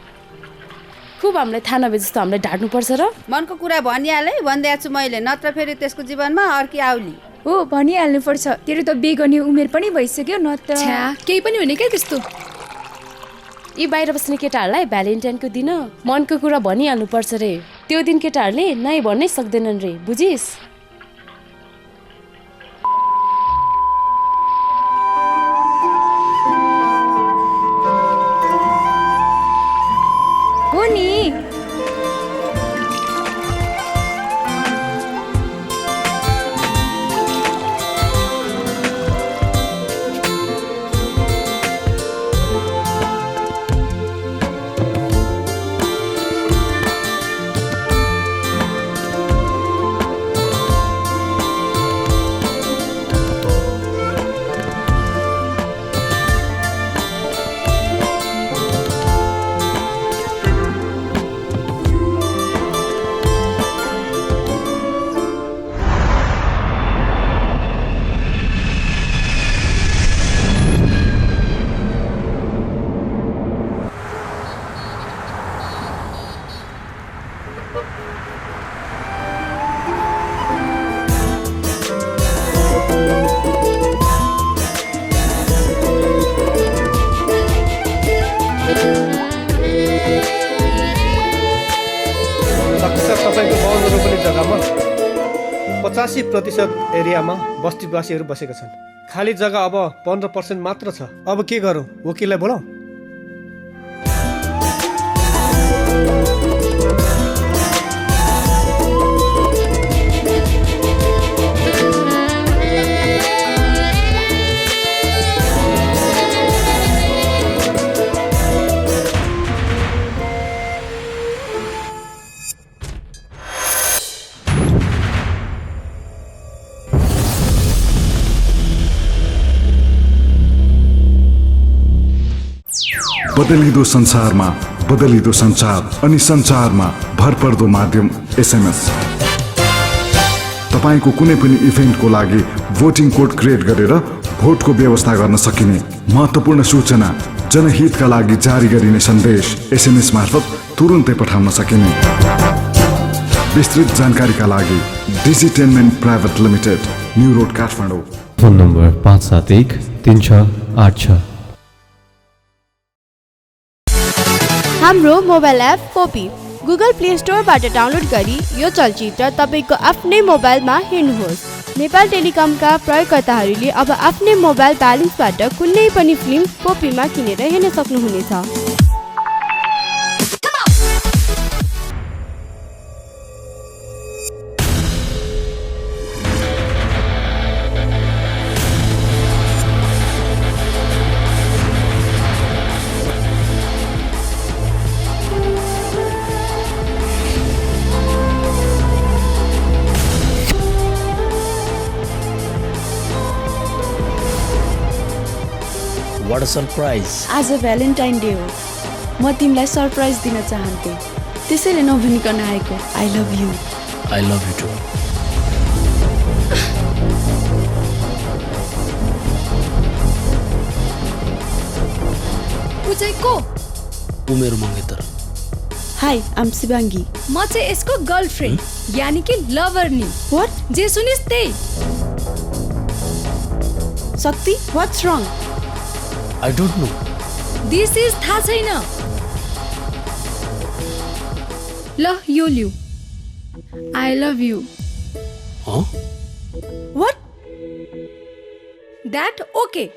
खुब हामीलाई थाहा नभए जस्तो हामीलाई ढाड्नुपर्छ र
मनको कुरा भनिहालेँ भनिदिएको छु मैले, नत्र फेरि त्यसको जीवनमा अर्की आउली
हो भनिहाल्नु पर्छ। तेरो त बिहे गर्ने उमेर पनि भइसक्यो न त।
छ्या केही पनि हुने क्या त्यस्तो।
यी बाहिर बस्ने केटाहरूलाई भ्यालेन्टाइनको दिन मनको कुरा भनिहाल्नु पर्छ रे। त्यो दिन केटाहरूले नै भन्नै सक्दैनन् रे, बुझिस्?
हो नि
85% एरियामा बस्तीवासीहरू बसेका छन्। खाली जग्गा अब 15% मात्र छ। अब के गरौँ? वकिललाई बोलाऊ।
बदलिदो संसारमा बदलिदो संचार अनि संचारमा भरपर्दो माध्यम SMS। तपाईको कुनै पनि इभेन्टको लागि भोटिङ कोड क्रिएट गरेर भोटको व्यवस्था गर्न सकिने महत्त्वपूर्ण सूचना, जनहितका लागि जारी गरिने सन्देश SMS मार्फत तुरुन्तै पठाउन सकिने। विस्तृत जानकारीका लागि Digitalment private limited, new road, Kathmandu.
Phone number 5713686।
हाम्रो मोबाइल एप पोपी गुगल प्ले स्टोरबाट डाउनलोड गरी यो चलचित्र तपाईको आफ्नै मोबाइलमा हेर्नुहोस्। नेपाल टेलिकमका प्रयोगकर्ताहरूले अब आफ्नै मोबाइल ब्यालेन्सबाट कुनै पनि फिल्म पोपीमा किनेर हेर्न सक्नुहुनेछ।
What a surprise!
आज भ्यालेन्टाइन डे हो, म तिमीलाई सरप्राइज दिन चाहन्थे, त्यसैले नभनिकन आएको। I love you.
I love you too.
ऊ चाहिँ को?
ऊ मेरो मङ्गेतर।
हाई, आम शिवाङ्गी।
म चाहिँ यसको गर्लफ्रेन्ड, यानि कि लभर नि।
What?
जे सुनिस् त्यही।
शक्ति, what's wrong?
I don't know.
This is थाहा छैन। ल यो लिऊ। I love you.
Huh?
What?
That okay.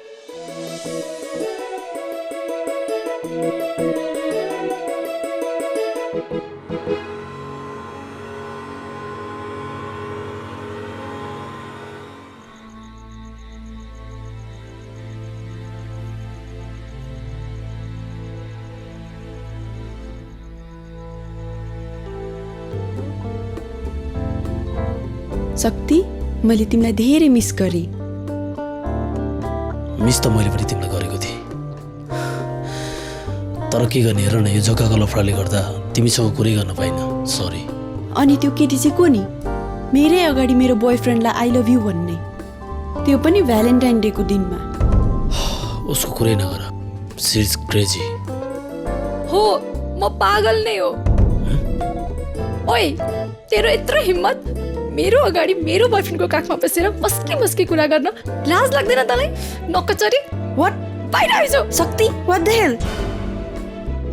Shakti, मैले तिमीलाई धेरै मिस गरेँ।
मिस त मैले पनि तिमीलाई गरेको थिएँ, तर के गर्ने, हेर न, यो जग्गाको लफडाले गर्दा तिमीसँग कुरै गर्न पाइनँ। सरी।
अनि त्यो केटी चाहिँ को नि? मेरै अगाडि मेरो बोयफ्रेन्डलाई आई लभ यु भन्ने, त्यो पनि भ्यालेन्टाइन डेको दिनमा।
उसको कुरै नगर, सी इज क्रेजी।
हो, म पागल नै हो। ओइ, तेरो यत्रो हिम्मत मेरो अगाडि मेरो बोयफ्रेन्डको काखमा बसेर मस्की मस्की कुरा गर्न लाज लाग्दैन तँलाई? नक्कचरी।
व्हाट?
बाहिर आइज।
शक्ति, व्हाट द हेल?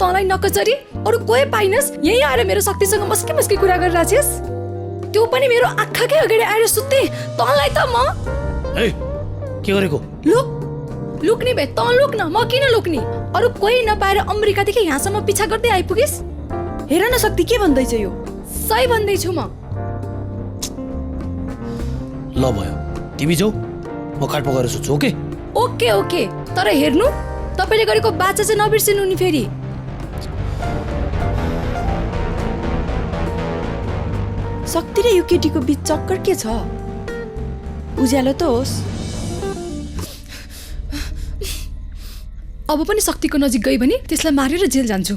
तँलाई नक्कचरी अरू कोही पाइनस्, यही आएर मेरो शक्तिसँग मस्की मस्की कुरा गरिरहेछस्? त्यो पनि मेरो आँखाकै अगाडि आएर सुत्ते। तँलाई त म
ए के गरेको?
लुक, लुक्ने भए तँ लुक न, म किन लुक्ने? अरू कोही नपाएर अमेरिकादेखि यहाँसम्म पिछा गर्दै आइपुगिस्?
हेर न शक्ति, के भन्दैछ यो?
सही भन्दैछु म।
ल भयो, तिमी जाऊ, म काठ पकाएर सुत्छु। ओके
ओके ओके, तर हेर्नु, तपाईँले गरेको बाचा चाहिँ नबिर्सिनु नि फेरि।
शक्ति र यो केटीको बीच चक्कर के छ? उज्यालो त होस्।
अब पनि शक्तिको नजिक गई भने त्यसलाई मारेर जेल जान्छु।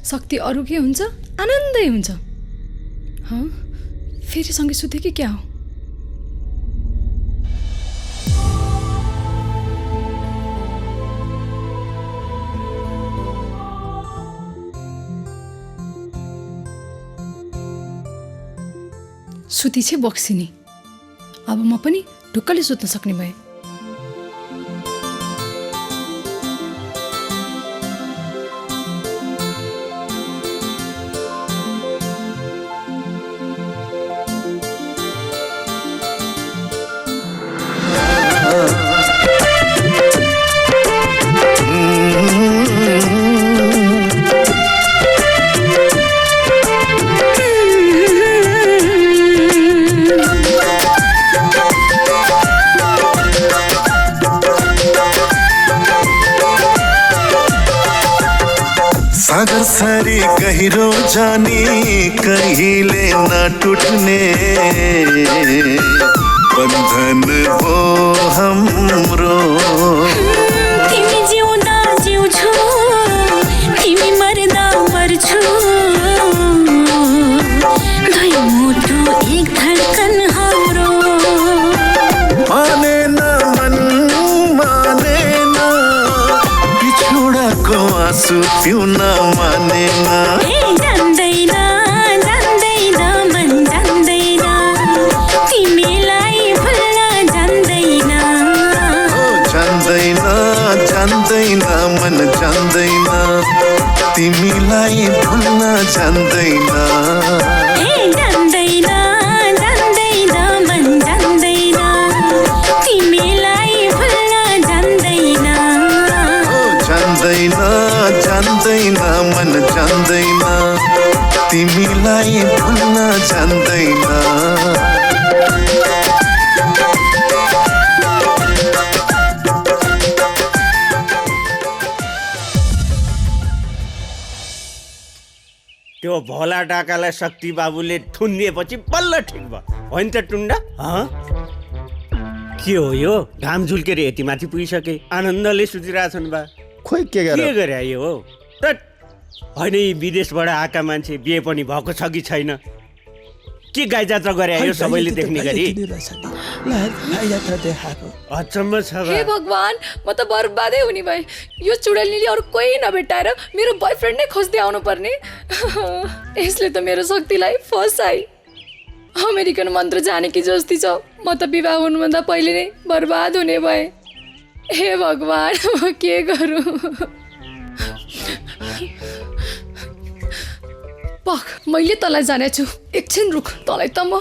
शक्ति अरू के हुन्छ? आनन्दै हुन्छ। फेरि सँगै सुते कि क्या हो? सुती छे बक्सिनी। अब म पनि ढुक्कले सुत्न सक्ने भए।
सागर सरी गहिरो जानी कहिले न टुट्ने बन्धन हो हाम्रो।
तिमी जिउँदा जिउँछु, तिमी मर्दा मर्छु, दुई मुटु एक धडकन हाम्रो।
मानेन मन मानेन, बिछोडाको आँसु पिउन मानेन।
जान्दैन जान्दैन मन जान्दैन, तिमीलाई भुल्न जान्दैन।
जान्दैन जान्दैन मन जान्दैन, तिमीलाई भुल्न जान्दैन।
जान्दैन जान्दैन मन जान्दैन, तिमीलाई भुल्न जान्दैन।
जान्दैन जान्दैन मन जान्दैन, तिमीलाई भुल्न जान्दैन।
त्यो भोला डाकालाई शक्ति बाबुले थुनिएपछि बल्ल ठिक भयो होइन त टुन्डा? के हो यो? घाम झुल्केर यति माथि पुगिसके, आनन्दले सुतिरहेछन् बा।
खोइ के
गरे यो हो त? होइन यी विदेशबाट आएका मान्छे बिहे पनि भएको छ कि छैन? के गाई जात्रा गरे आयो सबैले देख्ने गरी? अचम्म छ बा।
हे भगवान, म त बर्बादै हुने भए। यो चुडेलनीले अरू कोही नभेटाएर मेरो बोयफ्रेन्ड नै खोज्दै आउनु पर्ने। यसले त मेरो शक्तिलाई फसाई। अमेरिकन मन्त्र जानेकी जस्ती छ। म त विवाह हुनुभन्दा पहिले नै बर्बाद हुने भए। हे भगवान, म के गरौँ? पख, मैले तँलाई जानेछु। एकछिन रुख, तँलाई त म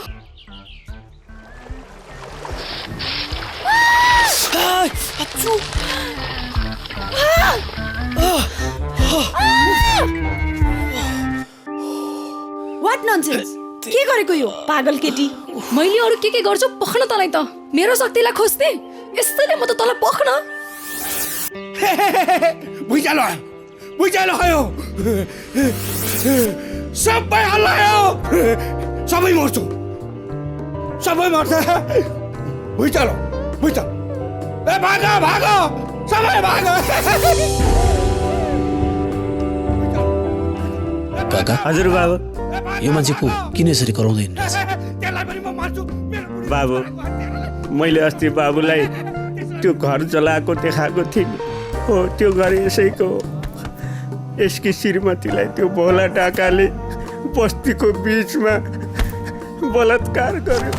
व्हाट ननसेन्स? के गरेको यो पागल केटी?
मैले अरू के गर्छु पख्न तँलाई त? मेरो शक्तिलाई खोज्ने? यस्तैले म त तँलाई पख्न।
भुइँचालो आयो, भुइँचालो आयो, सबै हल्लायो, सबै मर्छु, सबै मर्छ। भुइँचालो भुइँचालो, ए भाग भाग, सबै भाग।
काका
हजुर बाबु।
यो मान्छे को किन यसरी कराउँदै हिँड्रहेछ?
बाबु, मैले अस्ति बाबुलाई त्यो घर जलाएको देखाएको थिएँ नि, हो त्यो घर यसैको हो। यसकी श्रीमतीलाई त्यो भोला डाकाले बस्तीको बिचमा बलात्कार गर्यो।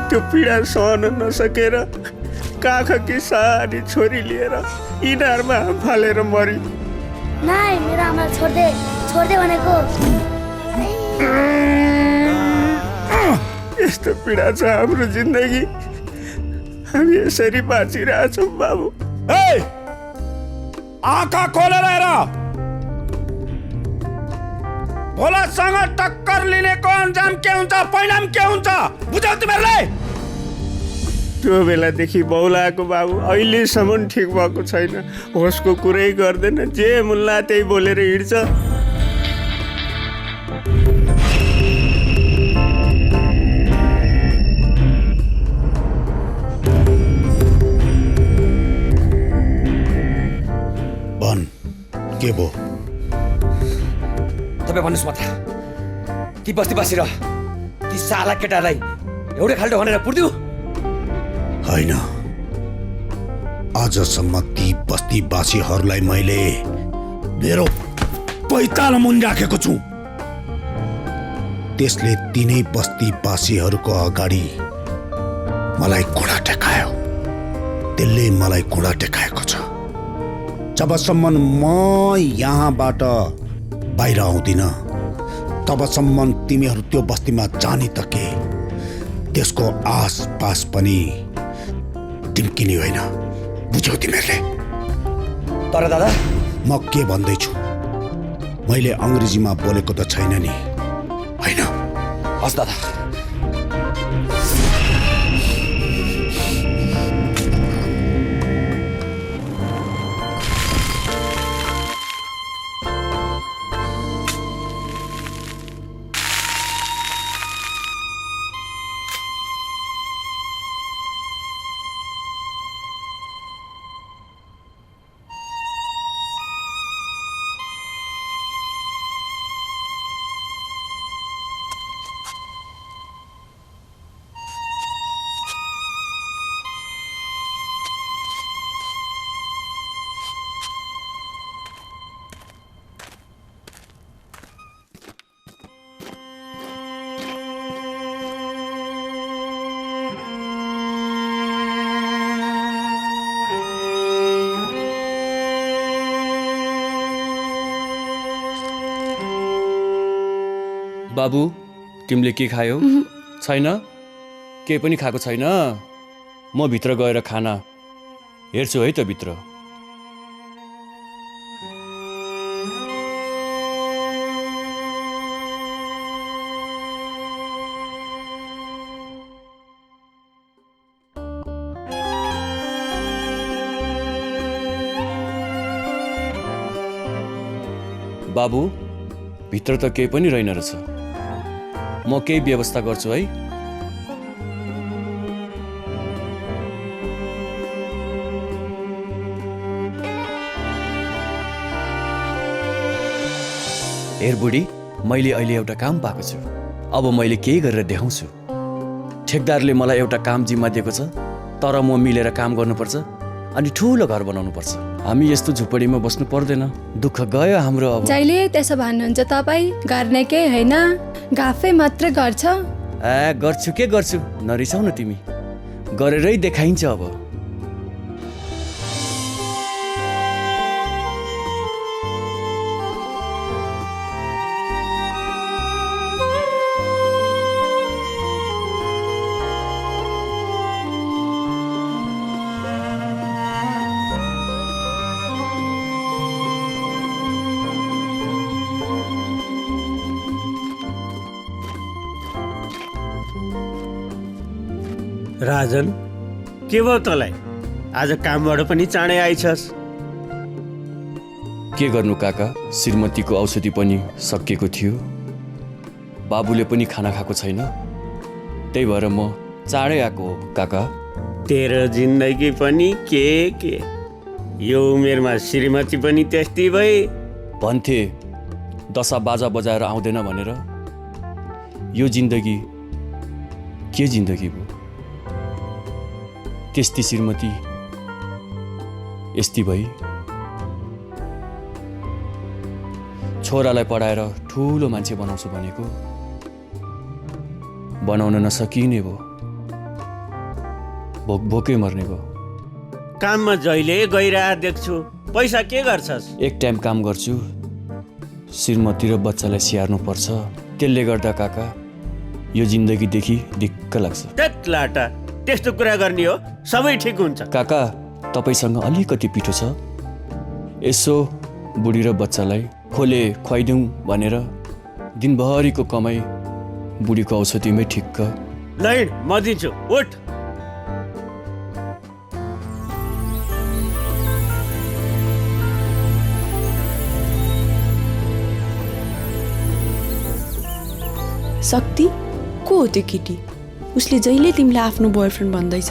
त्यो पीडा सहन नसकेर काखकी सारी छोरी लिएर इनारमा फालेर मरि।
नाइ, मेरो आमा छोड्दे भनेको।
यस्तो पीडा छ हाम्रो जिन्दगी, हामी यसरी बाँचिरहेछौँ बाबु। आँखा खोलेर हेर, भोलासँग टक्कर लिनेको अन्जाम के हुन्छ, परिणाम के हुन्छ, बुझ्यौ तिमीहरूले? त्यो बेलादेखि बौलाको बाबु अहिलेसम्म ठिक भएको छैन। होसको कुरै गर्दैन, जे मुल्ला त्यही बोलेर हिँड्छ।
के भो?
तपाईँ भन्नुहोस् मात्र, ती बस्तीवासी र ती साला केटालाई एउटै खाल्टो भनेर पुर्दिउ?
होइन, आजसम्म ती बस्तीवासीहरूलाई मैले मेरो पैताला मुनि राखेको छु। त्यसले तिनै बस्तीवासीहरूको अगाडि मलाई घुँडा टेकायो। त्यसले मलाई घुँडा टेकाएको छ। जबसम्म म यहाँबाट बाहिर आउँदिन, तबसम्म तिमीहरू त्यो बस्तीमा जाने त के, त्यसको आसपास पनि टिम्किने होइन, बुझ्यौ तिमीहरूले?
तर दादा,
म के भन्दैछु, मैले अङ्ग्रेजीमा बोलेको त छैन नि, होइन?
हस् दादा। बाबु तिमीले के खायौ? छैन? के पनि खाएको छैन? म भित्र गएर खाना हेर्छु है त भित्र। बाबु भित्र त केही पनि रहेन रहेछ। म केही व्यवस्था गर्छु है। हेर बुढी, मैले अहिले एउटा काम पाएको छु। अब मैले केही गरेर देखाउँछु। ठेकदारले मलाई एउटा काम जिम्मा दिएको छ, तर म मिलेर काम गर्नुपर्छ अनि ठुलो घर बनाउनुपर्छ। हामी यस्तो झुपडीमा बस्नु पर्दैन। दुःख गयो हाम्रो। अब
जहिले त्यसो भन्नुहुन्छ तपाईँ? गर्ने केही होइन, गाफै मात्र गर्छ।
गर्छु के गर्छु, नरिसाउ न तिमी। गरेरै देखाइन्छ अब।
राजन, के भयो तँलाई? आज कामबाट पनि चाँडै आइछस्।
के गर्नु काका, श्रीमतीको औषधि पनि सकिएको थियो। बाबुले पनि खाना खाएको छैन, त्यही भएर म चाँडै आएको हो काका।
तेरो जिन्दगी पनि के यो उमेरमा श्रीमती पनि त्यस्तै भए।
भन्थे दशा बाजा बजाएर आउँदैन भनेर। यो जिन्दगी के जिन्दगी भयो? त्यस्ती श्रीमती यस्ती भई। छोरालाई पढाएर ठुलो मान्छे बनाउँछु भनेको बनाउन नसकिने भयो। भोकै मर्ने भयो।
काममा जहिले गइरहेको देख्छु, पैसा के गर्छस्?
एक टाइम काम गर्छु, श्रीमती र बच्चालाई स्याहार्नु पर्छ। त्यसले गर्दा काका यो जिन्दगीदेखि दिक्क लाग्छ।
त्यत लाटा, त्यस्तो कुरा गर्ने हो? सबै ठिक हुन्छ।
काका तपाईँसँग अलिकति पिठो छ, यसो बुढी र बच्चालाई खोले खुवाइदिउँ भनेर दिनभरिको कमाई बुढीको औषधिमै ठिक्क।
लैन, म दिन्छु, उठ।
शक्ति को हो त्यो केटी? उसले जहिले तिमीलाई आफ्नो बोयफ्रेन्ड भन्दैछ।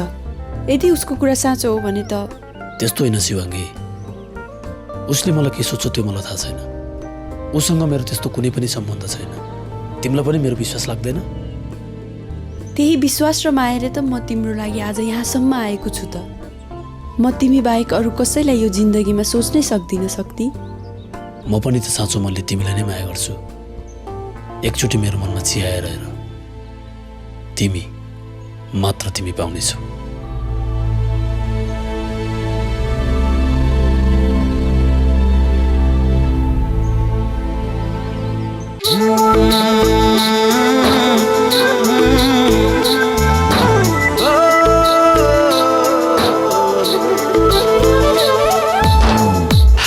यदि उसको कुरा साँचो हो भने त
त्यस्तो होइन शिवाङ्गी। उसले मलाई के सोच्छ त्यो मलाई थाहा छैन। उसँग मेरो त्यस्तो कुनै पनि सम्बन्ध छैन। तिमीलाई पनि मेरो विश्वास लाग्दैन?
त्यही विश्वास र मायाले त म तिम्रो लागि आज यहाँसम्म आएको छु त। म तिमी बाहेक अरू कसैलाई यो जिन्दगीमा सोच्नै सक्दिनँ शक्ति।
म पनि त साँचो मनले तिमीलाई नै माया गर्छु। एकचोटि मेरो मनमा चियाएर हेर, तिमी मात्र तिमी पाउनेछौ।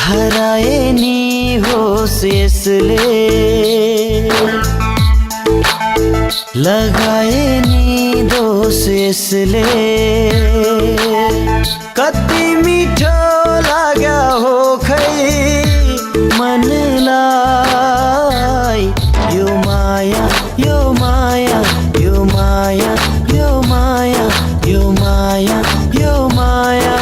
हराए नि होस् यसले, लगाए नि दोष यसले। कति मिठो लाग्यो हो खै मनलाई यो माया, यो माया, यो माया, यो माया, यो माया, यो माया।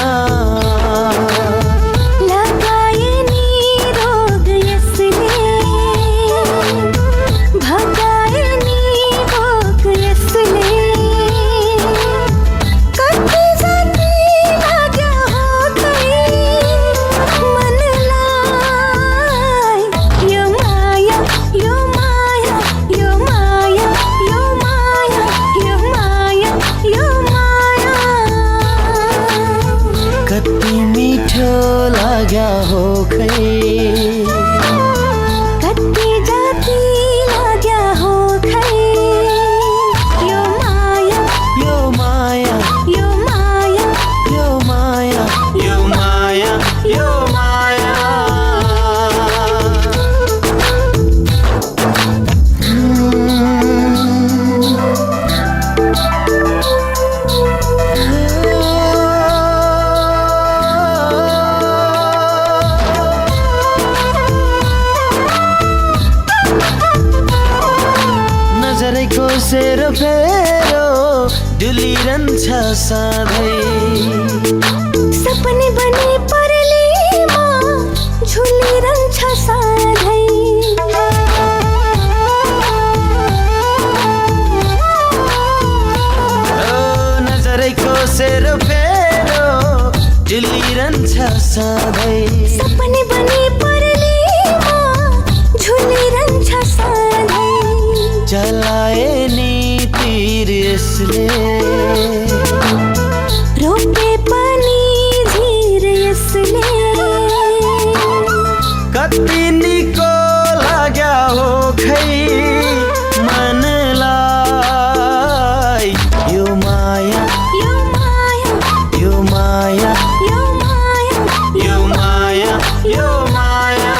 कति जाति लाग्या हो
सेरोफेरो डुलिरहन्छ सधैँ
सपने बने परलीमा झुलिरहन्छ सधैँ
नजरैको सेरोफेरो डुलिरहन्छ सधैँ
सपने बने परलीमा झुलिरहन्छ सधैँ
जलाए नि तीर यसले
रोपे पनि झिर यसले
कति निको लाग्या हो खै मनलाई यो माया
यो माया
यो माया
यो माया
यो माया यो माया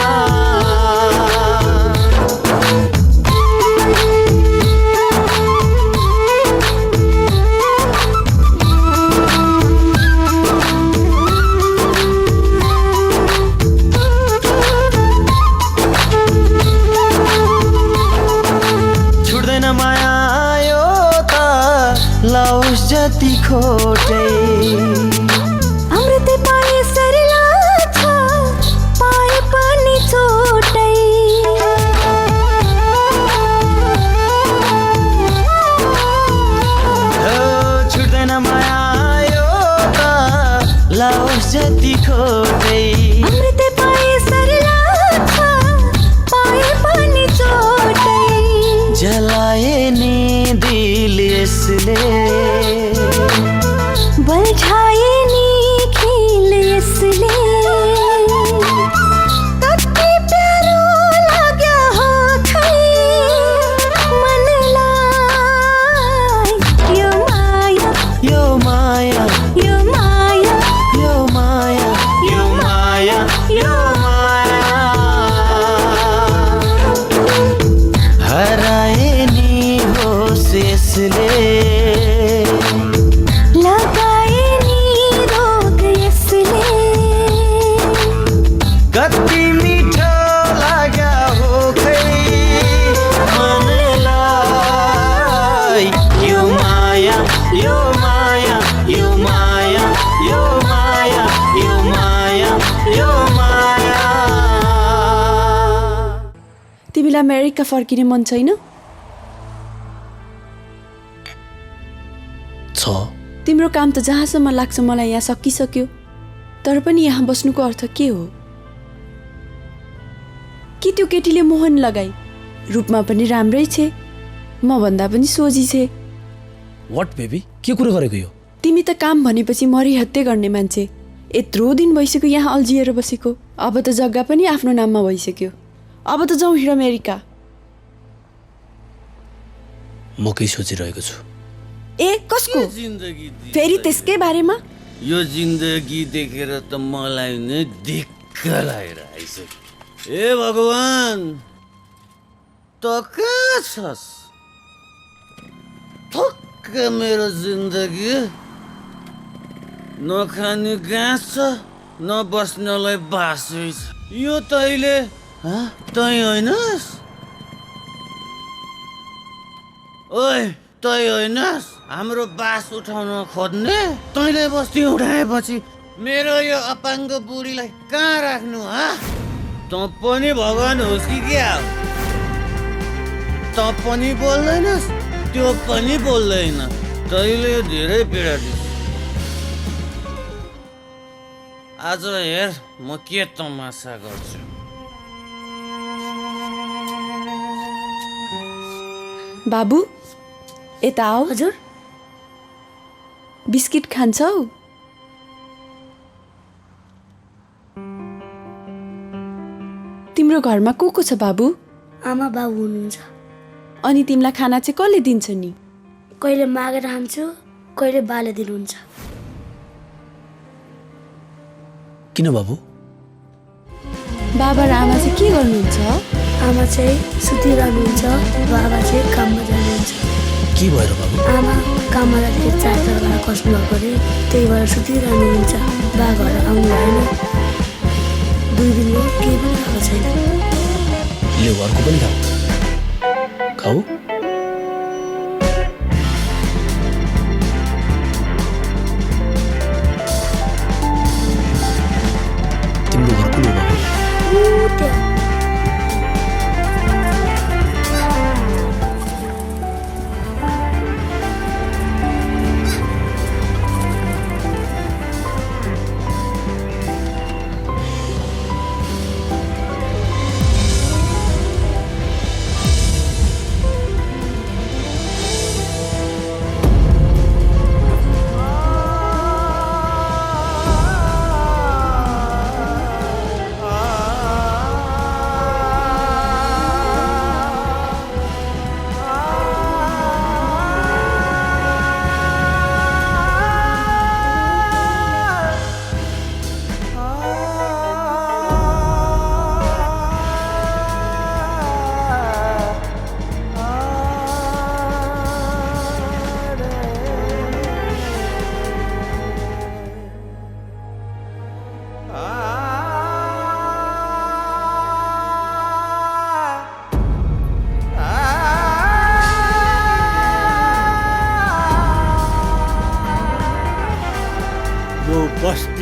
छुट्दैन माया यो त लाओस् जति खोटै
अमृत पाए सरला छ पाए पनि चोटै
छुट्दैन माया यो त लाओस् जति खोटै
अमृत पाए सरला छ पाए पनि चोटै
जलाए नि दिल यसले
बल्झाए नि खिल यसले कति प्यारो लाग्यो हो खै मनलाई यो माया
यो माया
यो माया
यो माया यो माया यो माया हराए नि होस यसले
लगाए नि रोग यसले
कति मिठो लाग्या हो खै मनलाई यो माया यो माया यो माया यो माया यो माया यो माया
तिमीलाई अमेरिका फर्किने मन छैन
छ
तिम्रो काम त जहाँसम्म लाग्छ मलाई यहाँ सकिसक्यो तर पनि यहाँ बस्नुको अर्थ के हो कि त्यो केटीले मोहन लगाई रूपमा पनि राम्रै छे म भन्दा पनि सोझी छे
वाट बेबी के कुरो गरेको यो
तिमी त काम भनेपछि मरिहत्ते गर्ने मान्छे यत्रो दिन भइसक्यो यहाँ अल्झिएर बसेको अब त जग्गा पनि आफ्नो नाममा भइसक्यो अब त जाउँ हिँड अमेरिका
म केही सोचिरहेको छु
ए कसको फेरि त्यसकै बारेमा
यो जिन्दगी देखेर त मलाई नै दिक्क लागेर आइसक्यो ए भगवान त कहाँ छस् ठक्क मेरो जिन्दगी न खाने घाँस छ न बस्नलाई बासै छ यो तैँले तै होइनस् ओइ तै होइनस् हाम्रो बास उठाउन खोज्ने तैँले बस्ती उठाएपछि मेरो यो अपाङ्ग बुढीलाई कहाँ राख्नु त पनि भगवान होस् कि क्या हो त पनि बोल्दैनस् त्यो पनि बोल्दैन तैँले धेरै पीडा दिन्छ आज हेर म के तमासा गर्छु
बाबु यता आऊ हजुर बिस्किट खान्छौ तिम्रो घरमा को छ बाबु
आमा बाबु हुनुहुन्छ
अनि तिमीलाई खाना चाहिँ कसले दिन्छ नि
कहिले मागेर खान्छु कहिले बाले दिनुहुन्छ
किन बाबु
बाबा र आमा चाहिँ के गर्नुहुन्छ
आमा चाहिँ सुतिरहनुहुन्छ बाबा चाहिँ काममा जानुहुन्छ
के भएर बाबु
आमा काममा जाँदाखेरि चार्जर गरेर कस्नु भएको अरे त्यही भएर सुतिरहनुहुन्छ बा घर आउनु भएन 2 दिन हो केही पनि खाएको छैन
ले अर्को पनि खाऊ खाऊ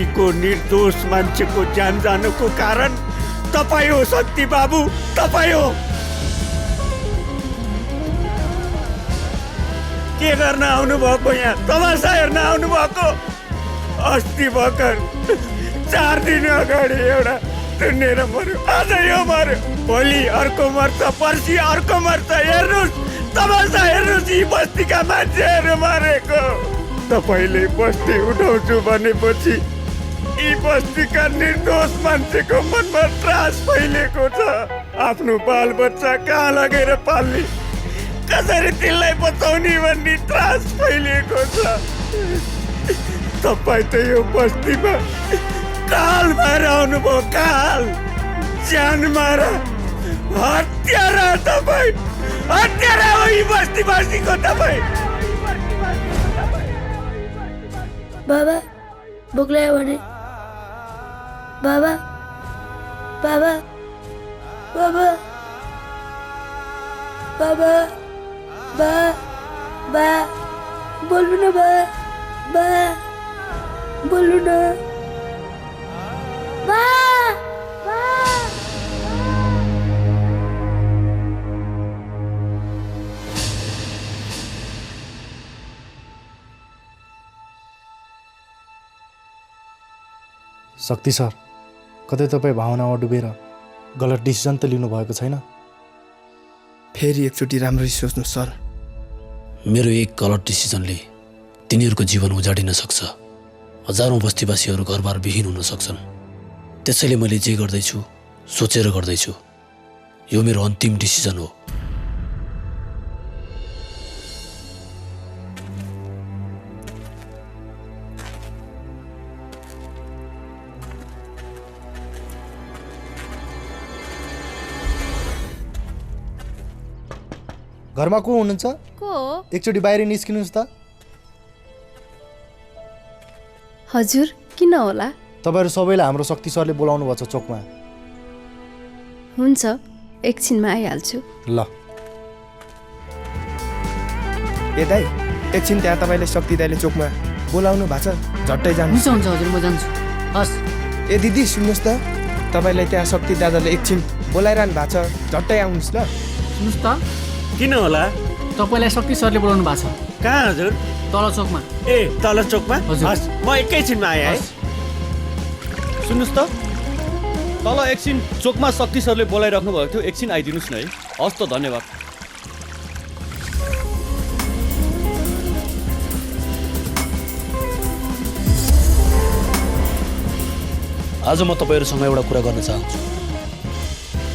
बस्तीको निर्दोष मान्छेको ज्यान जानुको कारण तपाईँ हो शक्ति बाबु, तपाईँ हो। के गर्न आउनुभएको यहाँ? तमासा हेर्न आउनुभएको? अस्ति भर्खर 4 दिन अगाडि एउटा तुन्नेर मर्यो, आज यो मर्यो, भोलि अर्को मर्छ, पर्सि अर्को मर्छ। हेर्नुहोस्, तमासा हेर्नुहोस्, यी बस्तीका मान्छेहरू मरेको। तपाईँले बस्ती उठाउँछु भनेपछि यी बस्तीका निर्दोष मान्छेको मनमा त्रास फैलिएको छ। आफ्नो बालबच्चा कहाँ लगेर पाल्ने, कसरी तिनलाई बचाउने भन्ने त्रास फैलिएको छ। तपाईँ त यो बस्तीमा काल भएर आउनुभयो, काल, ज्यान मारा, हत्यारा। तपाईँ हत्यारा हो यी बस्तीवासीको। तपाईँ
बाबा भोक लाग्यो भने बाबा बाबा बाबा बाबा बा बा बोल्नु न बा बा बोल्नु न बा बा।
शक्ति सर, कतै तपाईँ भावनामा डुबेर गलत डिसिजन त लिनुभएको छैन?
फेरि एकचोटि राम्ररी सोच्नु सर।
मेरो एक गलत डिसिजनले तिनीहरूको जीवन उजाडिन सक्छ। हजारौँ बस्तीवासीहरू घरबार विहीन हुन सक्छन्। त्यसैले मैले जे गर्दैछु सोचेर गर्दैछु। यो मेरो अन्तिम डिसिजन हो।
घरमा को हुनुहुन्छ?
को?
एकचोटि बाहिर निस्किनुहोस् त।
हजुर, किन होला?
तपाईँहरू सबैलाई हाम्रो शक्ति सरले बोलाउनु भएको छ चोकमा।
हुन्छ, एकछिनमा आइहाल्छु।
ल।
ए दाइ, एकछिन त्यहाँ तपाईँले शक्ति दाइले चोकमा बोलाउनु भएको छ, झट्टै जानु।
हुन्छ हुन्छ हजुर, म जान्छु। हस्।
ए दिदी सुन्नुहोस् त, तपाईँलाई त्यहाँ शक्ति दादाले एकछिन बोलाइरहनु भएको छ, झट्टै आउनुहोस् ल।
सुन्नुहोस् त,
किन होला?
तपाईँलाई शक्ति सरले बोलाउनु भएको छ।
कहाँ हजुर?
तल चोकमा।
ए तल चोकमा?
हजुर।
हस्, म एकैछिनमा आएँ है।
सुन्नुहोस् त, तल एकछिन चोकमा शक्ति सरले बोलाइराख्नु भएको थियो, एकछिन आइदिनुहोस् न है। हस् त, धन्यवाद।
आज म तपाईँहरूसँग एउटा कुरा गर्न चाहन्छु,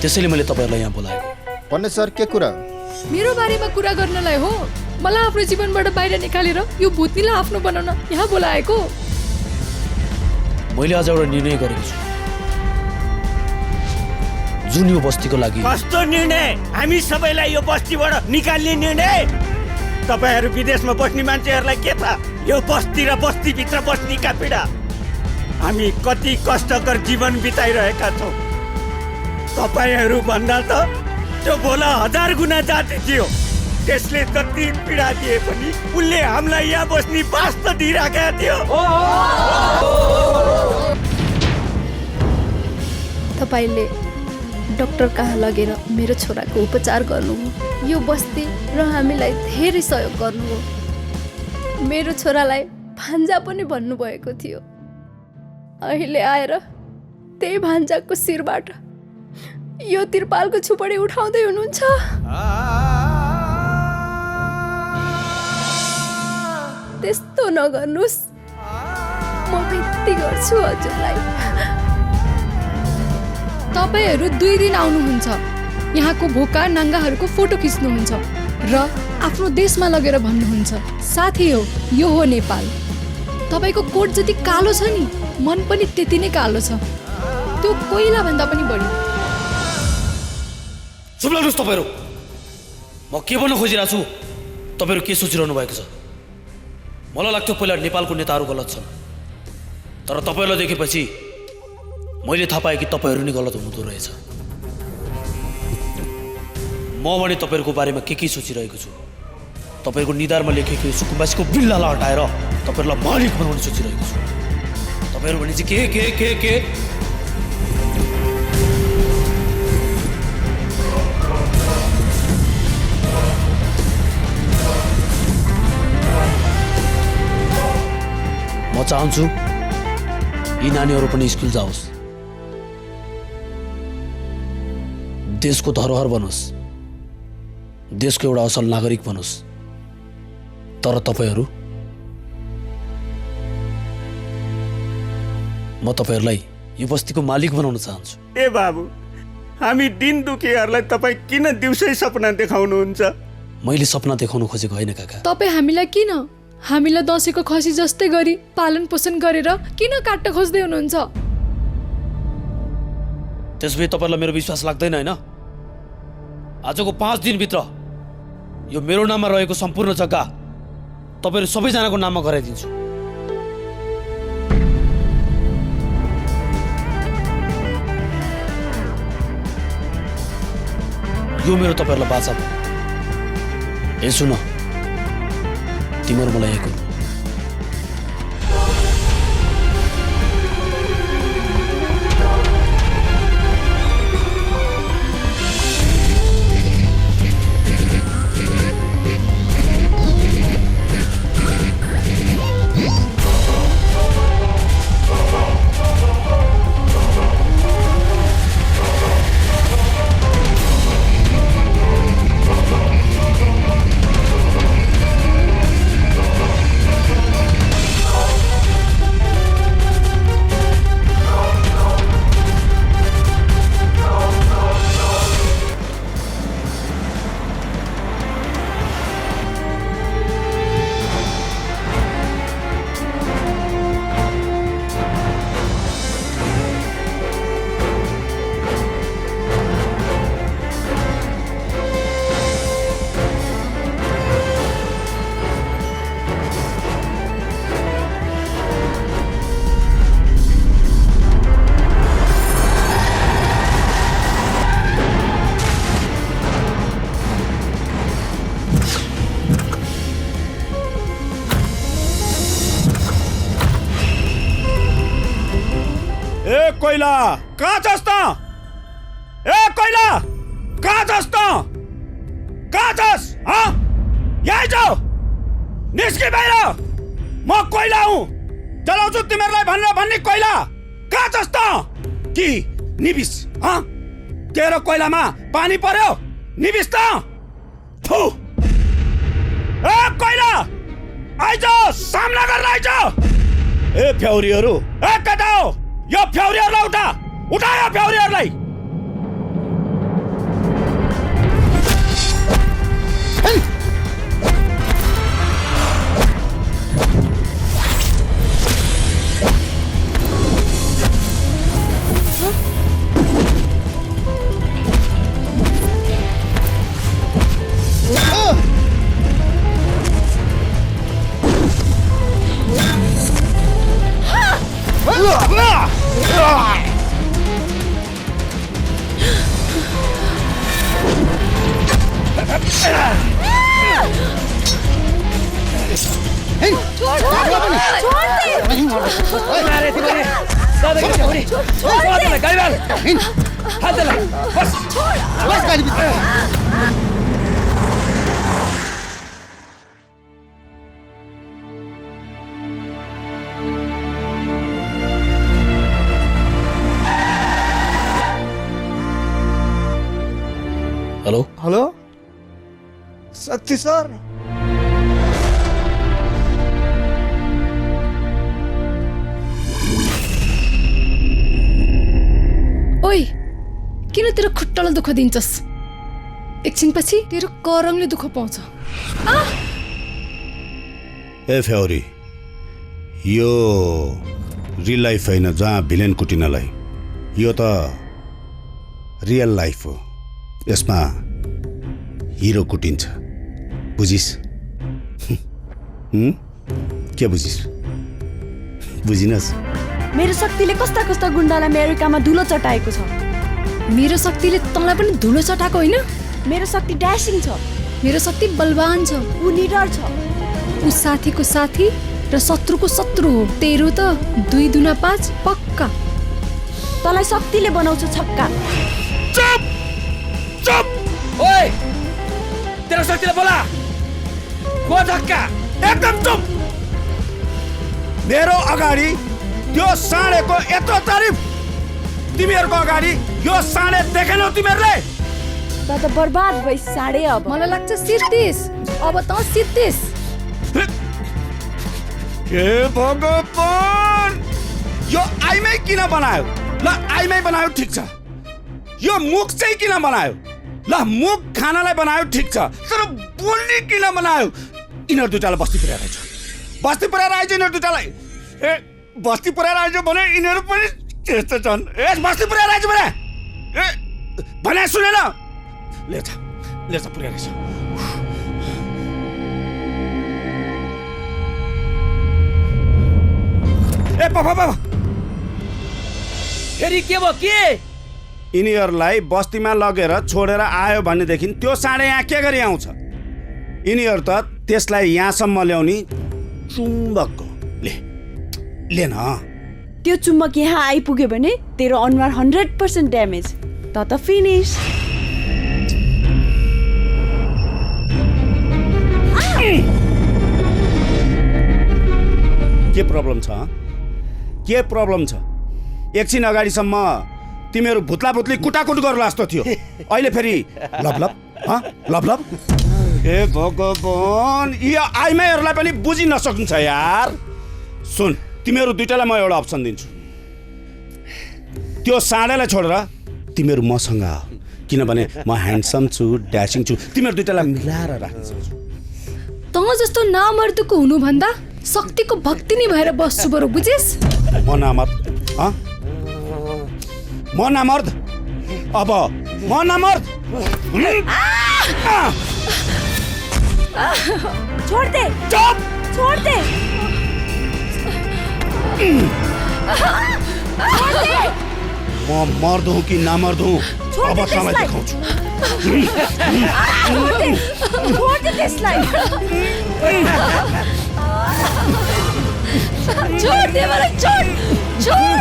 त्यसैले मैले तपाईँहरूलाई यहाँ बोलाएको।
भन्ने सर, के कुरा?
मेरो बारेमा कुरा गर्नलाई हो? मलाई आफ्नो जीवनबाट बाहिर निकालेर यो भूतनीलाई आफ्नो बनाउन यहाँ बोलाएको?
मैले आज एउटा निर्णय गरेको छु, जुन यो बस्तीको लागि।
कस्तो निर्णय? हामी सबैलाई यो बस्तीबाट निकाल्ने निर्णय? तपाईँहरू विदेशमा बस्ने मान्छेहरूलाई के थाहा यो बस्ती र बस्तीभित्र बस्नेका पीडा? हामी कति कष्टकर जीवन बिताइरहेका छौँ। तपाईँहरू भन्दा त त्यो भोला 1000 गुना जाति थियो। त्यसले जति पीडा दिए पनि उसले हामीलाई यहाँ बस्ने बास त दिइराखेका थियो।
तपाईँले डाक्टर कहाँ लगेर मेरो छोराको उपचार गर्नुभयो, यो बस्ती र हामीलाई धेरै सहयोग गर्नुभयो। मेरो छोरालाई भान्जा पनि भन्नुभएको थियो। अहिले आएर त्यही भान्जाको शिरबाट यो तिरपालको छुपडी उठाउँदै हुनुहुन्छ। त्यस्तो नगर्नुहोस्, म बिन्ती गर्छु हजुरलाई।
तपाईँहरू 2 दिन आउनुहुन्छ, यहाँको भोका नाङ्गाहरूको फोटो खिच्नुहुन्छ र आफ्नो देशमा लगेर भन्नुहुन्छ साथी हो यो हो नेपाल। तपाईँको कोट जति कालो छ नि, मन पनि त्यति नै कालो छ, त्यो कोइला भन्दा पनि बढी।
चुप लाग्नुहोस् तपाईँहरू। म के भन्न खोजिरहेको छु, तपाईँहरू के सोचिरहनु भएको छ? मलाई लाग्थ्यो पहिला नेपालको नेताहरू गलत छन्, तर तपाईँहरूलाई देखेपछि मैले थाहा पाएँ कि तपाईँहरू नै गलत हुनुहुँदो रहेछ। म भने तपाईँहरूको बारेमा के सोचिरहेको छु? तपाईँहरूको निधारमा लेखेको सुकुम्बासीको बिल्लालाई हटाएर तपाईँहरूलाई मालिक बनाउने सोचिरहेको छु। तपाईँहरू भने चाहिँ के म चाहन्छु यी नानीहरू पनि स्कुल जाओस्, देशको धरोहर बनोस्, देशको एउटा असल नागरिक बनोस्। तर तपाईँहरू, म तपाईँहरूलाई यो बस्तीको मालिक बनाउन चाहन्छु।
ए बाबु, हामी दिन दुखीहरूलाई तपाईँ किन दिउँसै सपना देखाउनुहुन्छ?
मैले सपना देखाउन खोजेको होइन काका।
तपाईँ हामीलाई किन हामीलाई दसैँको खसी जस्तै गरी पालन पोषण गरेर किन काट्न खोज्दै हुनुहुन्छ?
त्यसभए तपाईँलाई मेरो विश्वास लाग्दैन होइन? आजको 5 दिनभित्र यो मेरो नाममा रहेको सम्पूर्ण जग्गा तपाईँहरू सबैजनाको नाममा गराइदिन्छु। यो मेरो तपाईँहरूलाई बाचा भयो। ए सुन, तिमीहरू मलाई एक
कोइला कहाँ छस् त? ए कोइला कहाँ छस् त? कहाँ छस्? यही जाऊ, निस्कि बाहिर। म कोइला हुँ, जलाउँछु तिमीहरूलाई भनेर भन्ने कोइला। कहाँ छस् त? कि निबिस? तेरो कोइलामा पानी पर्यो, निबिस त? थु! ए कोइला आइज, सामना गर्न आइज। ए फ्याउरीहरू, ए केटा हो, यो फ्याउरीहरूलाई उठा यो फ्याउरीहरूलाई।
हेलो
हेलो शक्ति सर,
ओइ किन तेरो खुट्टालाई दुःख दिन्छस्? एकछिनपछि तेरो करङले दुःख पाउँछ।
ए फ्याउरी, यो रियल लाइफ होइन जहाँ भिलेन कुटिनलाई। यो त रियल लाइफ हो, यसमा हिरो कुटिन्छ, बुझिस्? के बुझिस्? बुझिनस्?
मेरो शक्तिले कस्ता कस्ता गुण्डालाई अमेरिकामा धुलो चटाएको छ।
मेरो शक्तिले तँलाई पनि धुलो चटाएको होइन?
मेरो शक्ति ड्यासिङ छ।
मेरो शक्ति बलवान छ।
ऊ निडर छ।
ऊ साथीको साथी, र शत्रुको शत्रु हो। तेरो त 2 दुना 5 पक्का।
तँलाई शक्तिले बनाउँछ छक्का।
चुप चुप ओए तेरो शक्तिले बोला को धक्का एकदम चुप। मेरो अगाडि त्यो साँडेको यत्रो तारिफ तिमीहरूको अगाडि यो साँडे देखेनौ तिमीहरूले।
त त बर्बाद भइस साँडे। अब
मलाई लाग्छ सिद्धिस। अब त सिद्धिस।
ए भगवान यो आइमै किन बनायो? ल आइमै बनायो ठिक छ। यो मुख चाहिँ किन बनायो? ल मुख खानालाई बनायो ठिक छ, तर बोल्ने किन बनायो? यिनीहरू दुइटालाई बस्ती पुर्याएर आइज। बस्ती पुर्याएर आइज यिनीहरू दुइटालाई। ए बस्ती पुर्याएर आइज भने यिनीहरू पनि त्यस्तो छन्। ए बस्ती पुर्याएर आइज भने ए भने सुनेन? ले जा पुर्याएर आइज। ए पापा
फेरि के भयो के?
यिनीहरूलाई बस्तीमा लगेर छोडेर आयो भनेदेखि त्यो साँडे यहाँ के गरी आउँछ? यिनीहरू त त्यसलाई यहाँसम्म ल्याउने चुम्बक हो। ले न।
त्यो चुम्बक यहाँ आइपुग्यो भने तेरो अनुहार 100% ड्यामेज। त फिनिस।
के प्रब्लम छ? के प्रब्लम छ? एकछिन अगाडिसम्म तिमीहरू भुत्ला भुत्ली कुटाकुट गर्ला जस्तो थियो, अहिले फेरि लभ लभ। ए भगवान यो आइमाईहरूलाई पनि बुझि नसक्नुहुन्छ यार। सुन तिमीहरू दुइटालाई म एउटा अप्सन दिन्छु। त्यो साँडेलाई छोडेर तिमीहरू मसँग आऊ, किनभने म ह्यान्डसम छु, ड्यासिङ छु, तिमीहरू दुइटालाई मिलाएर राख्न सक्छु।
तँ जस्तो नामर्दको हुनुभन्दा शक्तिको भक्ति नै भएर बस्छु बरु, बुझिस?
म नामर्द अब म नामर्द।
छोड़ दे।
चुप
छोड़ दे।
म मर्द हूँ कि नामर्द हूँ अब तँलाई देखाउँछु।
छोड़ दे त्यसलाई।
छोड़ दे मलाई, छोड़।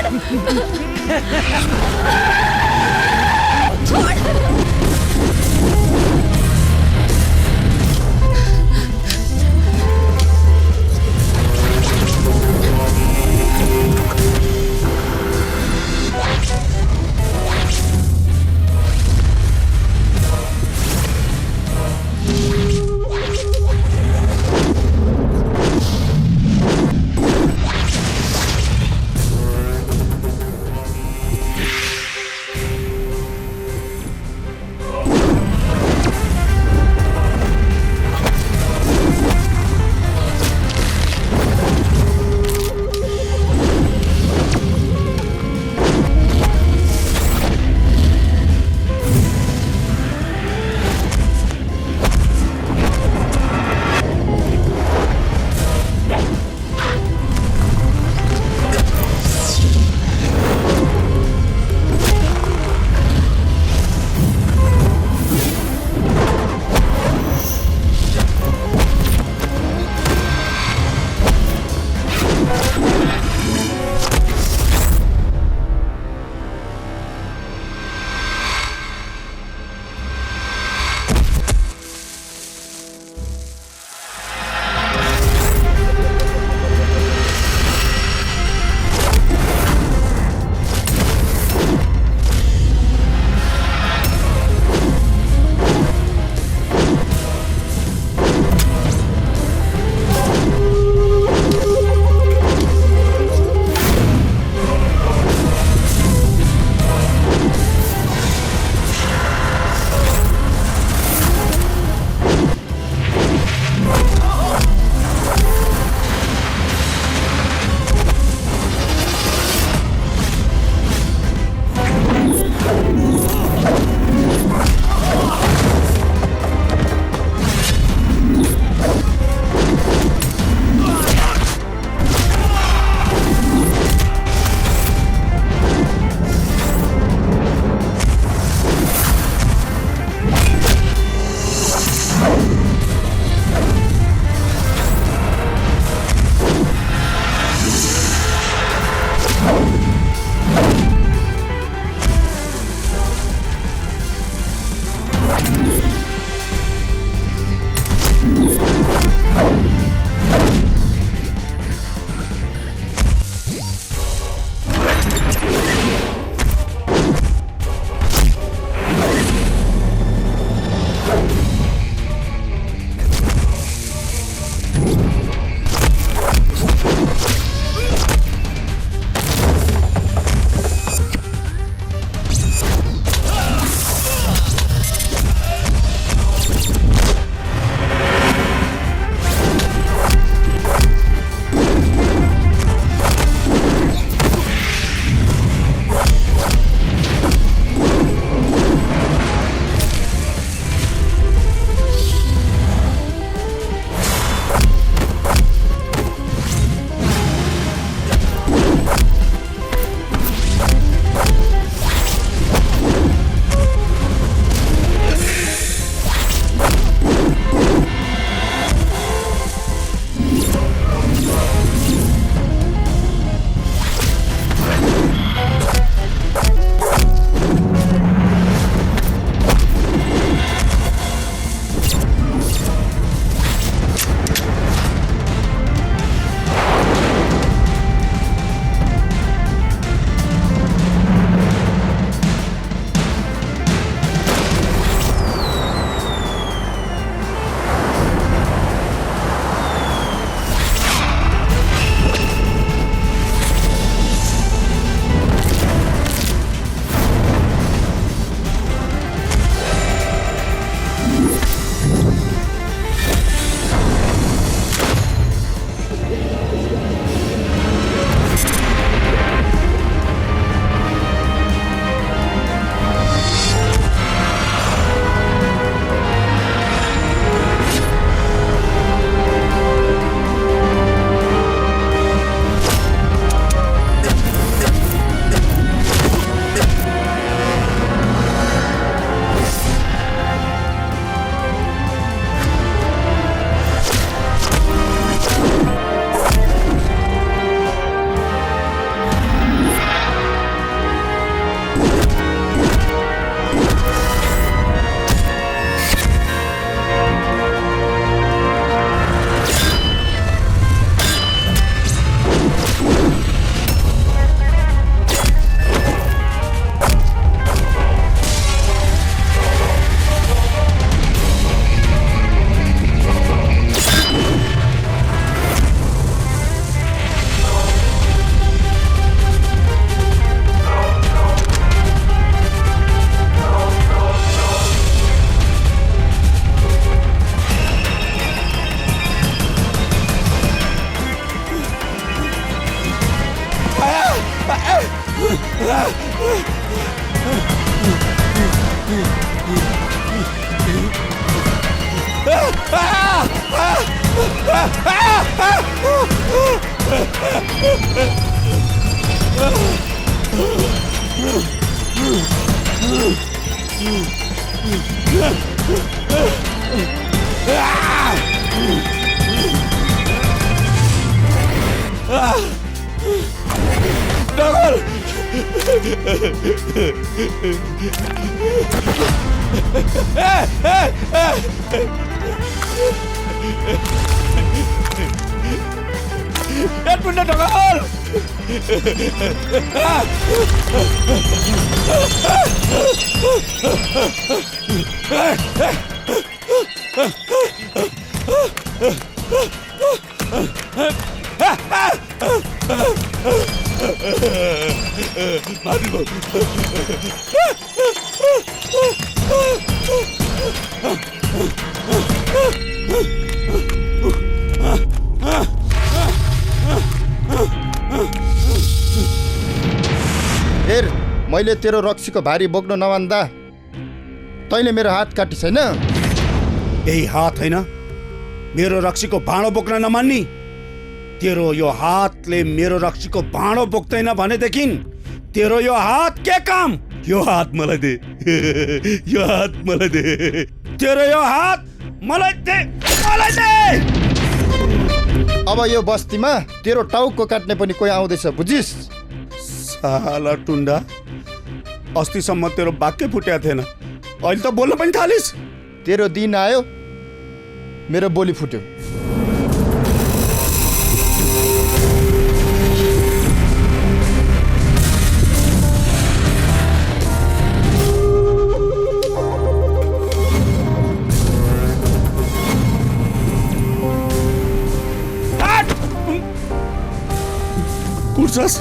डगल एक मिनट डगल
हेर मैले तेरो रक्सीको भारी बोक्न नमान्दा तैँले मेरो हात काटी छैन।
यही हात होइन मेरो रक्सीको भाँडो बोक्न नमान्नी। तेरो यो हातले मेरो रक्सीको भाँडो बोक्दैन भनेदेखि तेरो यो हात के काम? यो हात मलाई दे, यो हात मलाई दे, तेरो यो हात मलाई दे, मलाई दे।
अब यो बस्तीमा तेरो टाउको काट्ने पनि कोही आउँदैछ, बुझिस्?
साला टुन्डा, अस्तिसम्म तेरो वाक्य फुट्या थिएन, अहिले त बोल्न पनि थालिस्।
तेरो दिन आयो, मेरो बोली फुट्यो।
कुर्छस्?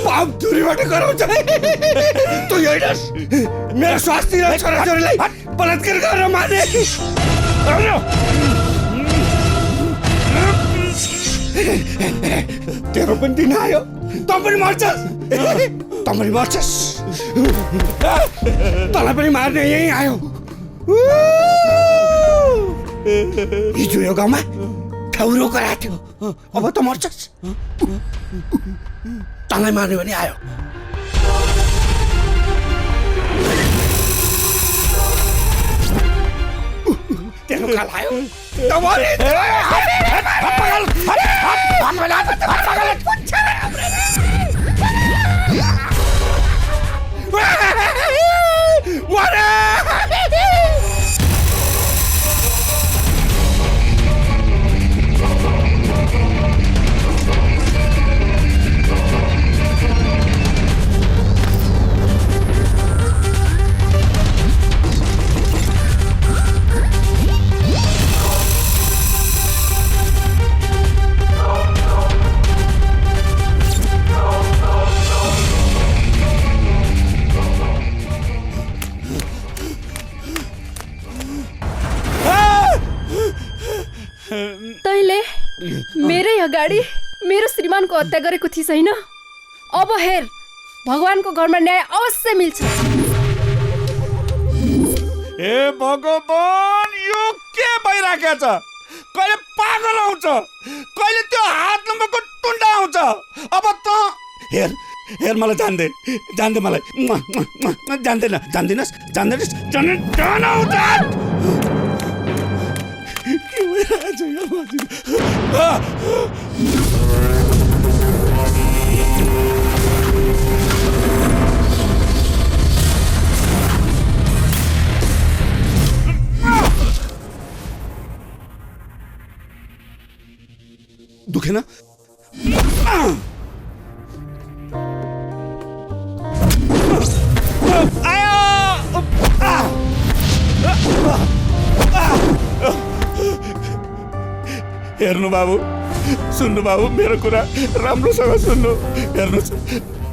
पाप दूरीबाट गराउँछ। तँ हेर्नुहोस्, मेरो स्वास्नी र छोराछोरीलाई बलात्कार गरेर माने। तेरो पनि दिन आयो, तँ पनि मर्छस्, तँ पनि मर्छस्। तँलाई पनि मार्ने यही आयो। हिजो यो गाउँमा ठौरो कराएको थियो, अब त मर्छस्। तँलाई मार्ने भने आयो। तेरो काल आयो,
तैँले मेरै अगाडि मेरो श्रीमानको हत्या गरेको थिइस् होइन? अब हेर, भगवानको घरमा न्याय अवश्य मिल्छ।
हे भगवान, यो के भइराखेको छ? कहिले पागल आउँछ, कहिले त्यो हात नम्बरको टुन्डा आउँछ। अब त हेर हेर, मलाई जान्दै जान्दै मलाई जान्दैन, जान्दिनस्, जान्दैनस्, जान आउँछ। के भइरहेछ यो मान्छे? दुखेन? हेर्नु बाबु, सुन्नु बाबु, मेरो कुरा राम्रोसँग सुन्नु। हेर्नुहोस्,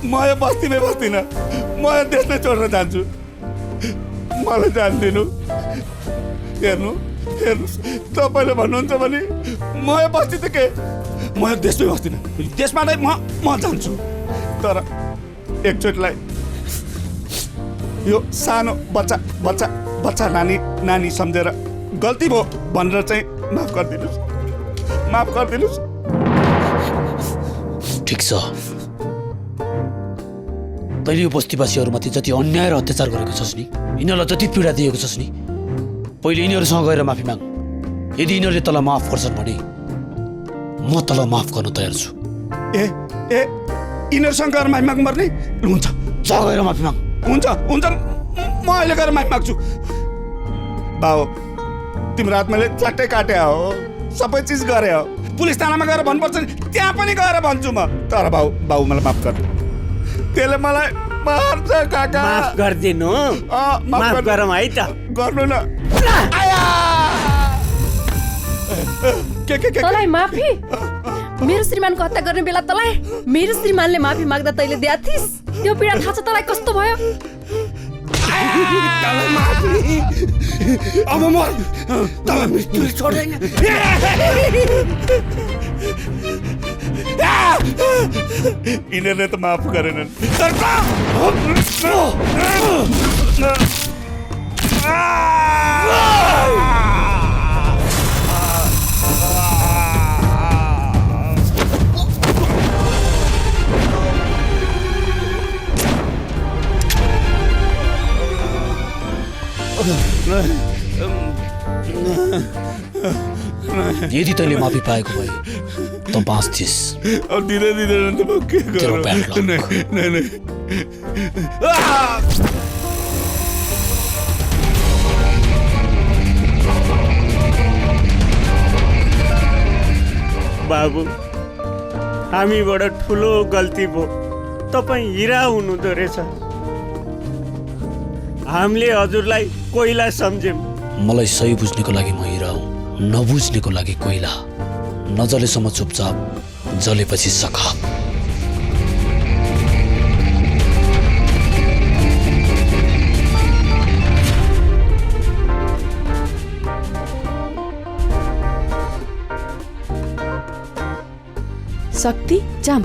म यो बस्तीमै बस्दिनँ, म यो देशमै छोडेर जान्छु। मलाई जान्दिनु। हेर्नुहोस्, तपाईँले भन्नुहुन्छ भने म यो बस्ती त के, म यो देशमै बस्दिनँ, देशबाटै म जान्छु। तर एकचोटिलाई यो सानो बच्चा नानी सम्झेर गल्ती भयो भनेर चाहिँ माफ गरिदिनुहोस्।
ठिक छ। तैँले यो बस्तीवासीहरूमाथि जति अन्याय र अत्याचार गरेको छस् नि, यिनीहरूलाई जति पीडा दिएको छस् नि, पहिले यिनीहरूसँग गएर माफी माग। यदि यिनीहरूले तँलाई माफ गर्छन् भने म तँलाई माफ गर्न तयार छु।
यिनीहरूसँग गएर माफी माग्नु पर्ने? हुन्छ,
जा गएर माफी माग।
हुन्छ, म अहिले गएर माफी माग्छु। बाबु, तिम्रो हात मैले च्याट्टै काटे हो, सबै चिज गरे हो। पुलिस थानामा गएर भन्नुपर्छ नि, त्यहाँ पनि गएर भन्छु म। तर बाबु मलाई माफ गर्नु, त्यसले मलाई मार्छ काका।
माफ गरिदिनु, माफ गरौँ है त।
गर्नु न।
तँलाई माफी? मेरो श्रीमानको हत्या गर्ने बेला तँलाई मेरो श्रीमानले माफी माग्दा तैँले दिया थिइस्? त्यो पीडा थाहा छ तँलाई कस्तो भयो?
अब म तँलाई मृत्युले छोड्दैन। यिनीहरूले त माफ गरेनन्।
यदि तैँले माफी पाएको भए त बाँच्थिस्।
दिँदैन त म के गरौँ?
बाबु, हामीबाट ठुलो गल्ती भयो। तपाईँ हिरा हुनुहुँदो रहेछ। हामीले हजुरलाई कोइला सम्झ्यौँ।
मलाई सही बुझ्नेको लागि म हिरा हुँ, नबुझ्नेको लागि कोइला। नजलेसम्म चुपचाप, जलेपछि सखाप।
शक्ति जाम।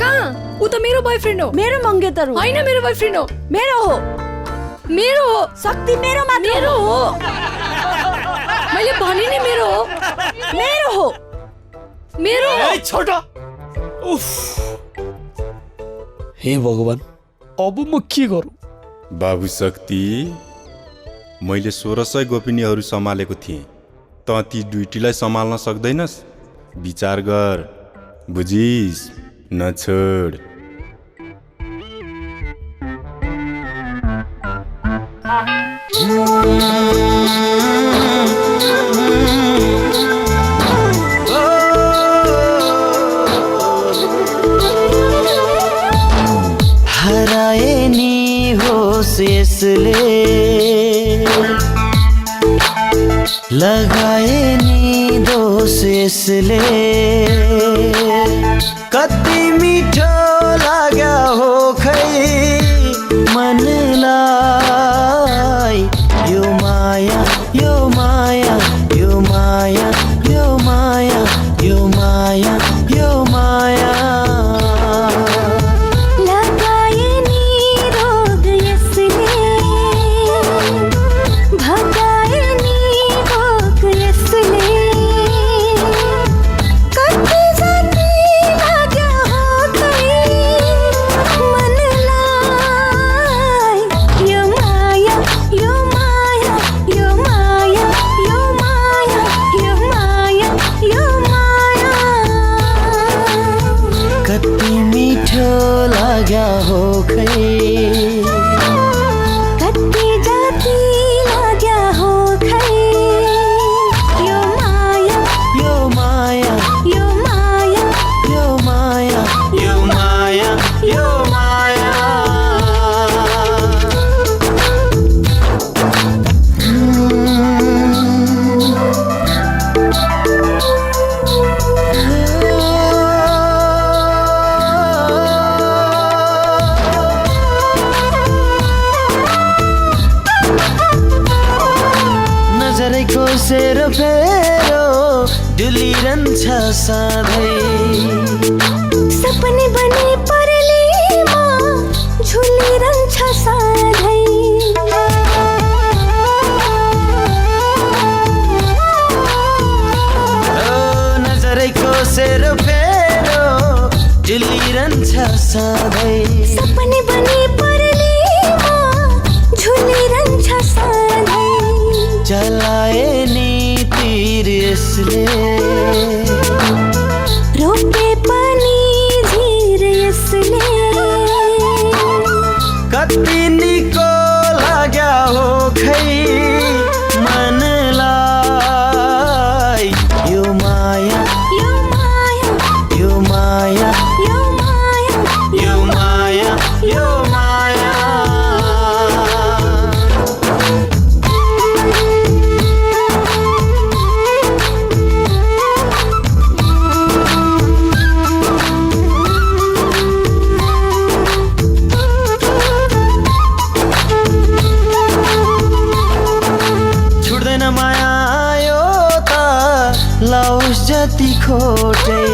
कहाँ? ऊ त मेरो बॉयफ्रेन्ड हो।
मेरो मंगेतर हो।
होइन, मेरो बॉयफ्रेन्ड हो।
मेरो हो।
मेरो हो।
शक्ति मेरो मात्र
मेरो हो। मैले भने नि मेरो हो।
मेरो हो।
मेरो हो।
छोटा। उफ। हे भगवान, अब म के गरौँ?
बाबु शक्ति, मैले 1600 गोपिनीहरू सम्हालेको थिएँ। त ती दुईटीलाई सम्हाल्न सक्दैनस्? विचार गर, बुझिस्? नछोड।
हराए नि होस यसले, लगाए नि दोष यसले। कति मिठो लाग्यो हो खै मनलाई यो माया, यो माया, यो माया, यो माया, यो माया, यो माया।
लगाए नि रोग यसले, भगाए नि भोक यसले। कति जति लाग्यो हो खै मनलाई यो माया, यो माया, यो माया, यो माया, यो माया, यो माया।
कति मिठो लाग्यो हो खै,
कति जति लाग्यो हो खै यो माया,
यो माया,
यो माया,
यो माया, यो माया, यो माया। सेरोफेरो डुलिरहन्छ सधैँ
सपने बने परलीमा झुलिरहन्छ सधैँ
नजरैको सेरोफेरो डुलिरहन्छ सधैँ
सपने बने परलीमा झुलिरहन्छ सधैँ
जलाए नि तीर यसले
रोपे पनि झिर यसले
कति निको लाग्या हो खै मनलाई यो माया
यो माया
यो माया
यो माया
यो माया यो माया छुट्दैन माया यो त लाउस जति खोटै